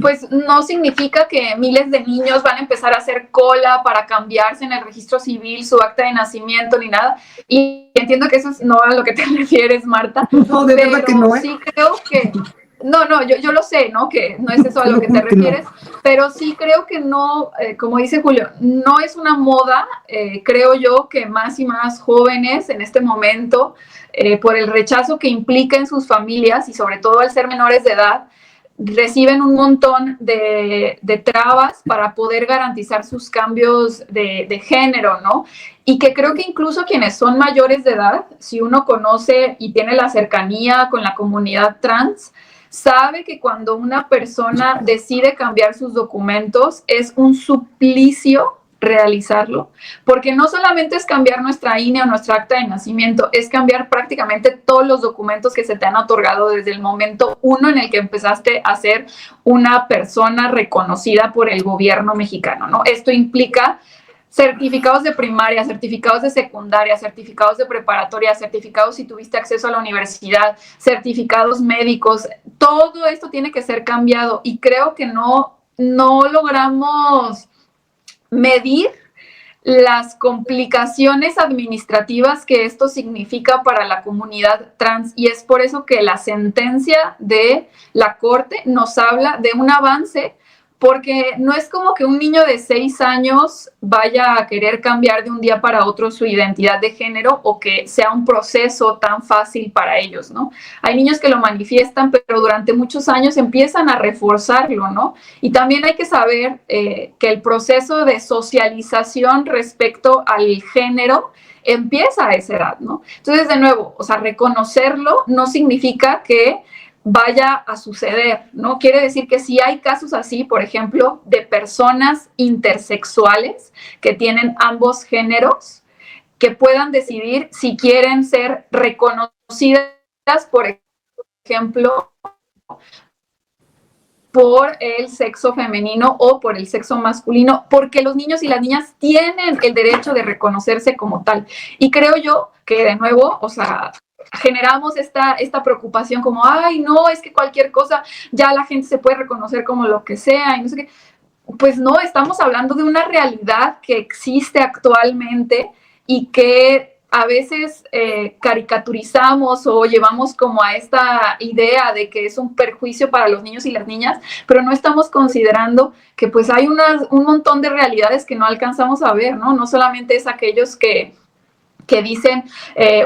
pues no significa que miles de niños van a empezar a hacer cola para cambiarse en el registro civil su acta de nacimiento ni nada. Y entiendo que eso es no a lo que te refieres, Marta. No, de verdad que no. Sí creo que... No, yo lo sé, ¿no? Que no es eso a lo que te refieres, pero sí creo que no, como dice Julio, no es una moda. Creo yo que más y más jóvenes en este momento, por el rechazo que implica en sus familias y sobre todo al ser menores de edad, reciben un montón de trabas para poder garantizar sus cambios de género, ¿no? Y que creo que incluso quienes son mayores de edad, si uno conoce y tiene la cercanía con la comunidad trans, sabe que cuando una persona decide cambiar sus documentos es un suplicio realizarlo, porque no solamente es cambiar nuestra INE o nuestra acta de nacimiento, es cambiar prácticamente todos los documentos que se te han otorgado desde el momento uno en el que empezaste a ser una persona reconocida por el gobierno mexicano, ¿no? Esto implica certificados de primaria, certificados de secundaria, certificados de preparatoria, certificados si tuviste acceso a la universidad, certificados médicos, todo esto tiene que ser cambiado y creo que no logramos medir las complicaciones administrativas que esto significa para la comunidad trans y es por eso que la sentencia de la Corte nos habla de un avance, porque no es como que un niño de 6 años vaya a querer cambiar de un día para otro su identidad de género o que sea un proceso tan fácil para ellos, ¿no? Hay niños que lo manifiestan, pero durante muchos años empiezan a reforzarlo, ¿no? Y también hay que saber que el proceso de socialización respecto al género empieza a esa edad, ¿no? Entonces, de nuevo, o sea, reconocerlo no significa que vaya a suceder, ¿no? Quiere decir que si hay casos así, por ejemplo, de personas intersexuales que tienen ambos géneros, que puedan decidir si quieren ser reconocidas, por ejemplo, por el sexo femenino o por el sexo masculino, porque los niños y las niñas tienen el derecho de reconocerse como tal. Y creo yo que, de nuevo, o sea, generamos esta preocupación como, ay, no, es que cualquier cosa, ya la gente se puede reconocer como lo que sea, y no sé qué. Pues no, estamos hablando de una realidad que existe actualmente y que a veces caricaturizamos o llevamos como a esta idea de que es un perjuicio para los niños y las niñas, pero no estamos considerando que pues hay un montón de realidades que no alcanzamos a ver, ¿no? No solamente es aquellos que dicen,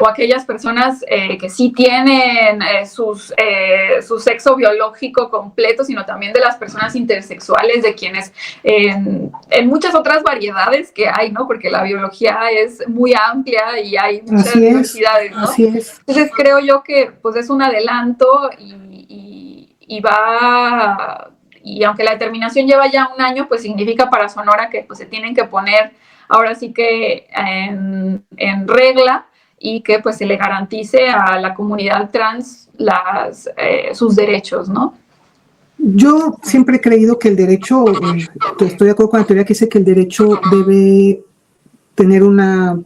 o aquellas personas que sí tienen su sexo biológico completo, sino también de las personas intersexuales, de quienes en muchas otras variedades que hay, ¿no? Porque la biología es muy amplia y hay muchas diversidades, ¿no? Así es. Entonces creo yo que pues es un adelanto y va, y aunque la determinación lleva ya un año, pues significa para Sonora que pues se tienen que poner ahora sí que en regla y que pues se le garantice a la comunidad trans sus derechos, ¿no? Yo siempre he creído que el derecho, estoy de acuerdo con la teoría que dice que el derecho debe tener una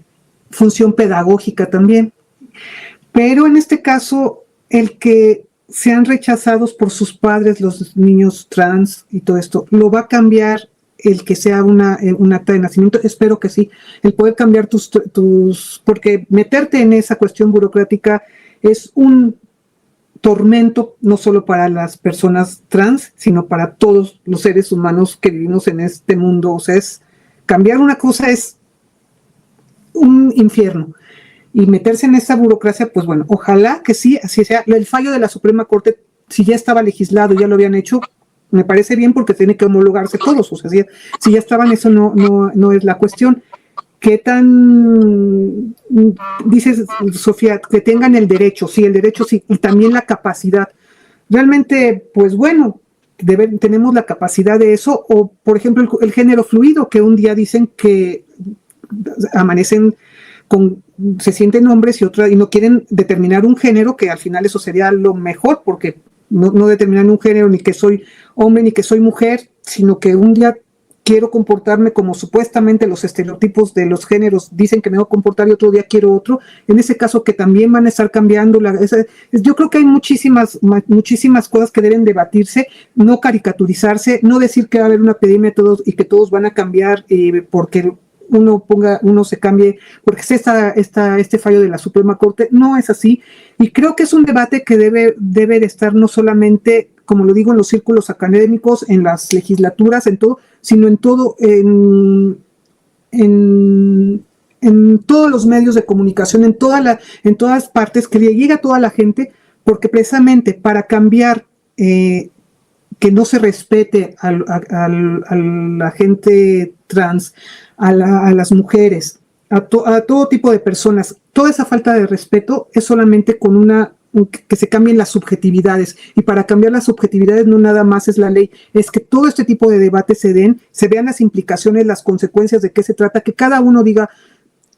función pedagógica también, pero en este caso el que sean rechazados por sus padres los niños trans y todo esto, lo va a cambiar el que sea un acta de nacimiento. Espero que sí, el poder cambiar porque meterte en esa cuestión burocrática es un tormento no solo para las personas trans, sino para todos los seres humanos que vivimos en este mundo. O sea, cambiar una cosa es un infierno. Y meterse en esa burocracia, pues bueno, ojalá que sí, así sea. El fallo de la Suprema Corte, si ya estaba legislado, ya lo habían hecho, me parece bien porque tiene que homologarse todos. O sea, si ya estaban, eso no es la cuestión. ¿Qué tan, dices, Sofía, que tengan el derecho? Sí, el derecho sí, y también la capacidad. Realmente, pues bueno, tenemos la capacidad de eso, o por ejemplo el género fluido, que un día dicen que amanecen se sienten hombres y no quieren determinar un género, que al final eso sería lo mejor, porque no determinan un género, ni que soy hombre ni que soy mujer, sino que un día quiero comportarme como supuestamente los estereotipos de los géneros dicen que me voy a comportar y otro día quiero otro. En ese caso que también van a estar cambiando. Yo creo que hay muchísimas cosas que deben debatirse, no caricaturizarse, no decir que va a haber una epidemia todos y que todos van a cambiar porque uno se cambie, porque este fallo de la Suprema Corte. No es así, y creo que es un debate que debe de estar no solamente, como lo digo, en los círculos académicos, en las legislaturas, en todo, sino en todo, en todos los medios de comunicación, en todas partes, que le llegue a toda la gente, porque precisamente para cambiar que no se respete a la gente trans, a las mujeres, a todo tipo de personas, toda esa falta de respeto es solamente con que se cambien las subjetividades, y para cambiar las subjetividades no nada más es la ley, es que todo este tipo de debates se vean las implicaciones, las consecuencias de qué se trata, que cada uno diga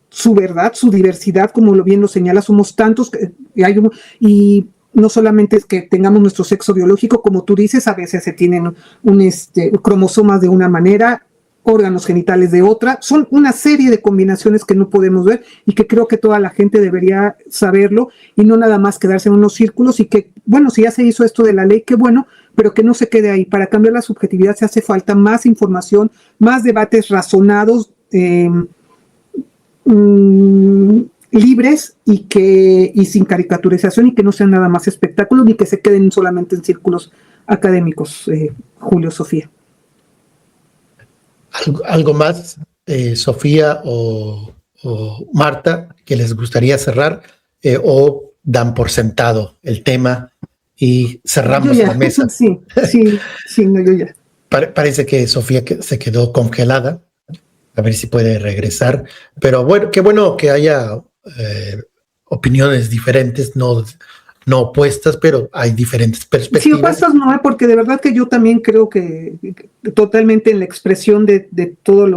su verdad, su diversidad, como bien lo señala, somos tantos, y no solamente es que tengamos nuestro sexo biológico, como tú dices, a veces se tienen cromosomas de una manera, órganos genitales de otra, son una serie de combinaciones que no podemos ver y que creo que toda la gente debería saberlo y no nada más quedarse en unos círculos, y que, bueno, si ya se hizo esto de la ley, qué bueno, pero que no se quede ahí. Para cambiar la subjetividad se hace falta más información, más debates razonados, libres y sin caricaturización, y que no sean nada más espectáculos ni que se queden solamente en círculos académicos. Julio, Sofía. ¿Algo más, Sofía o Marta, que les gustaría cerrar, o dan por sentado el tema y cerramos la mesa? Sí, no, yo ya. Parece que Sofía se quedó congelada, a ver si puede regresar, pero bueno, qué bueno que haya opiniones diferentes, no opuestas, pero hay diferentes perspectivas. Sí, opuestas no, porque de verdad que yo también creo que totalmente en la expresión de todas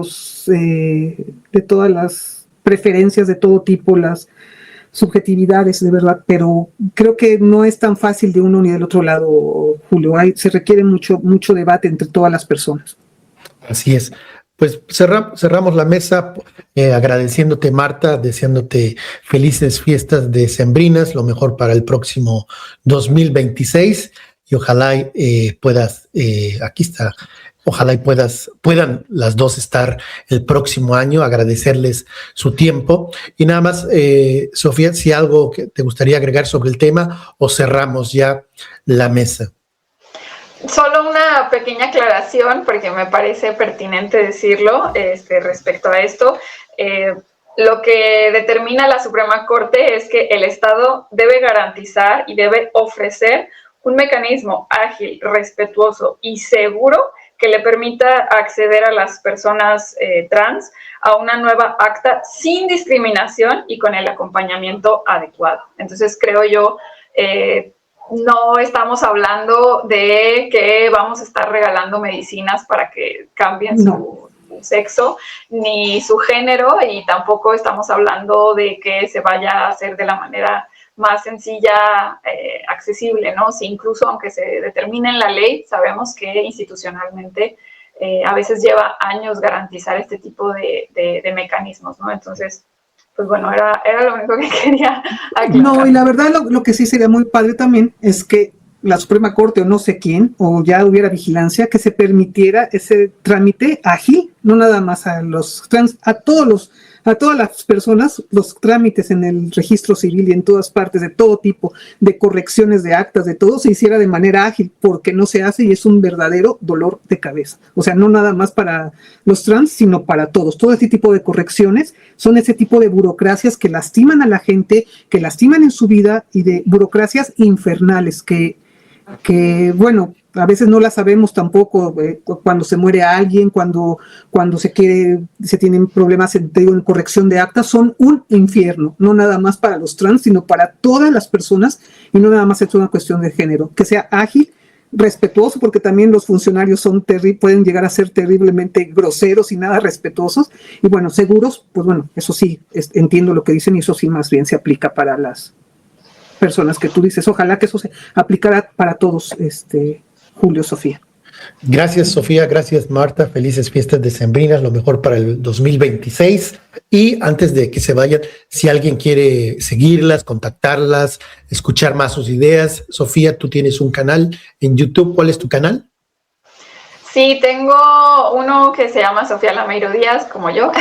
las preferencias de todo tipo, las subjetividades, de verdad, pero creo que no es tan fácil de uno ni del otro lado, Julio. Se requiere mucho debate entre todas las personas. Así es. Pues cerramos la mesa agradeciéndote, Marta, deseándote felices fiestas decembrinas, lo mejor para el próximo 2026, y ojalá puedas, aquí está Ojalá y puedan las dos estar el próximo año, agradecerles su tiempo. Y nada más, Sofía, si algo que te gustaría agregar sobre el tema o cerramos ya la mesa. Solo una pequeña aclaración, porque me parece pertinente decirlo respecto a esto. Lo que determina la Suprema Corte es que el Estado debe garantizar y debe ofrecer un mecanismo ágil, respetuoso y seguro que le permita acceder a las personas trans a una nueva acta sin discriminación y con el acompañamiento adecuado. Entonces, creo yo, no estamos hablando de que vamos a estar regalando medicinas para que cambien su sexo ni su género, y tampoco estamos hablando de que se vaya a hacer de la manera más sencilla, accesible, ¿no? Si incluso aunque se determine en la ley, sabemos que institucionalmente a veces lleva años garantizar este tipo de mecanismos, ¿no? Entonces, pues bueno, era lo único que quería aclarar. No, y la verdad lo que sí sería muy padre también es que la Suprema Corte o no sé quién, o ya hubiera vigilancia, que se permitiera ese trámite ágil, no nada más a los trans, a todas las personas, los trámites en el registro civil y en todas partes, de todo tipo, de correcciones de actas, de todo, se hiciera de manera ágil, porque no se hace y es un verdadero dolor de cabeza. O sea, no nada más para los trans, sino para todos. Todo este tipo de correcciones son ese tipo de burocracias que lastiman a la gente, que lastiman en su vida, y de burocracias infernales que bueno, a veces no la sabemos tampoco, cuando se muere alguien, cuando se tienen problemas en corrección de actas, son un infierno, no nada más para los trans, sino para todas las personas, y no nada más es una cuestión de género, que sea ágil, respetuoso, porque también los funcionarios pueden llegar a ser terriblemente groseros y nada respetuosos, y bueno, seguros, pues bueno, eso sí, entiendo lo que dicen, y eso sí más bien se aplica para las personas que tú dices. Ojalá que eso se aplicara para todos, Julio, Sofía. Gracias, Sofía. Gracias, Marta. Felices fiestas decembrinas, lo mejor para el 2026. Y antes de que se vayan, si alguien quiere seguirlas, contactarlas, escuchar más sus ideas, Sofía, tú tienes un canal en YouTube. ¿Cuál es tu canal? Sí, tengo uno que se llama Sofía Lameiro Díaz, como yo,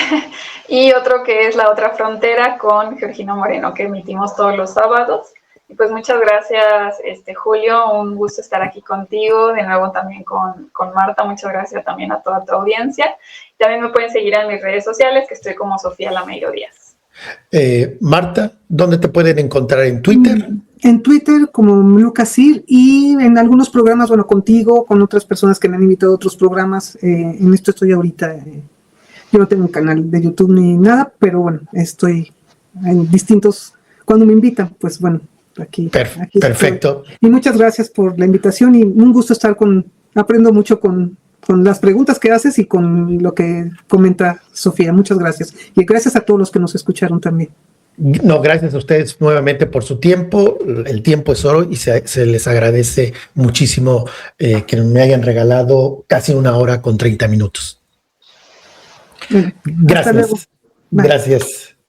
y otro que es La Otra Frontera con Georgina Moreno, que emitimos todos los sábados. Y pues muchas gracias, Julio, un gusto estar aquí contigo, de nuevo también con Marta, muchas gracias también a toda tu audiencia. También me pueden seguir en mis redes sociales, que estoy como Sofía Lameiro Díaz. Marta, ¿dónde te pueden encontrar en Twitter? En Twitter como Lucasir, y en algunos programas, bueno, contigo, con otras personas que me han invitado a otros programas. En esto estoy ahorita, yo no tengo un canal de YouTube ni nada, pero bueno, estoy en distintos, cuando me invitan, pues bueno, aquí perfecto. Estoy. Y muchas gracias por la invitación, y un gusto estar aprendo mucho con las preguntas que haces y con lo que comenta Sofía. Muchas gracias. Y gracias a todos los que nos escucharon también. No, gracias a ustedes nuevamente por su tiempo. El tiempo es oro y se les agradece muchísimo que me hayan regalado casi 1 hora con 30 minutos. Bueno, gracias. Gracias.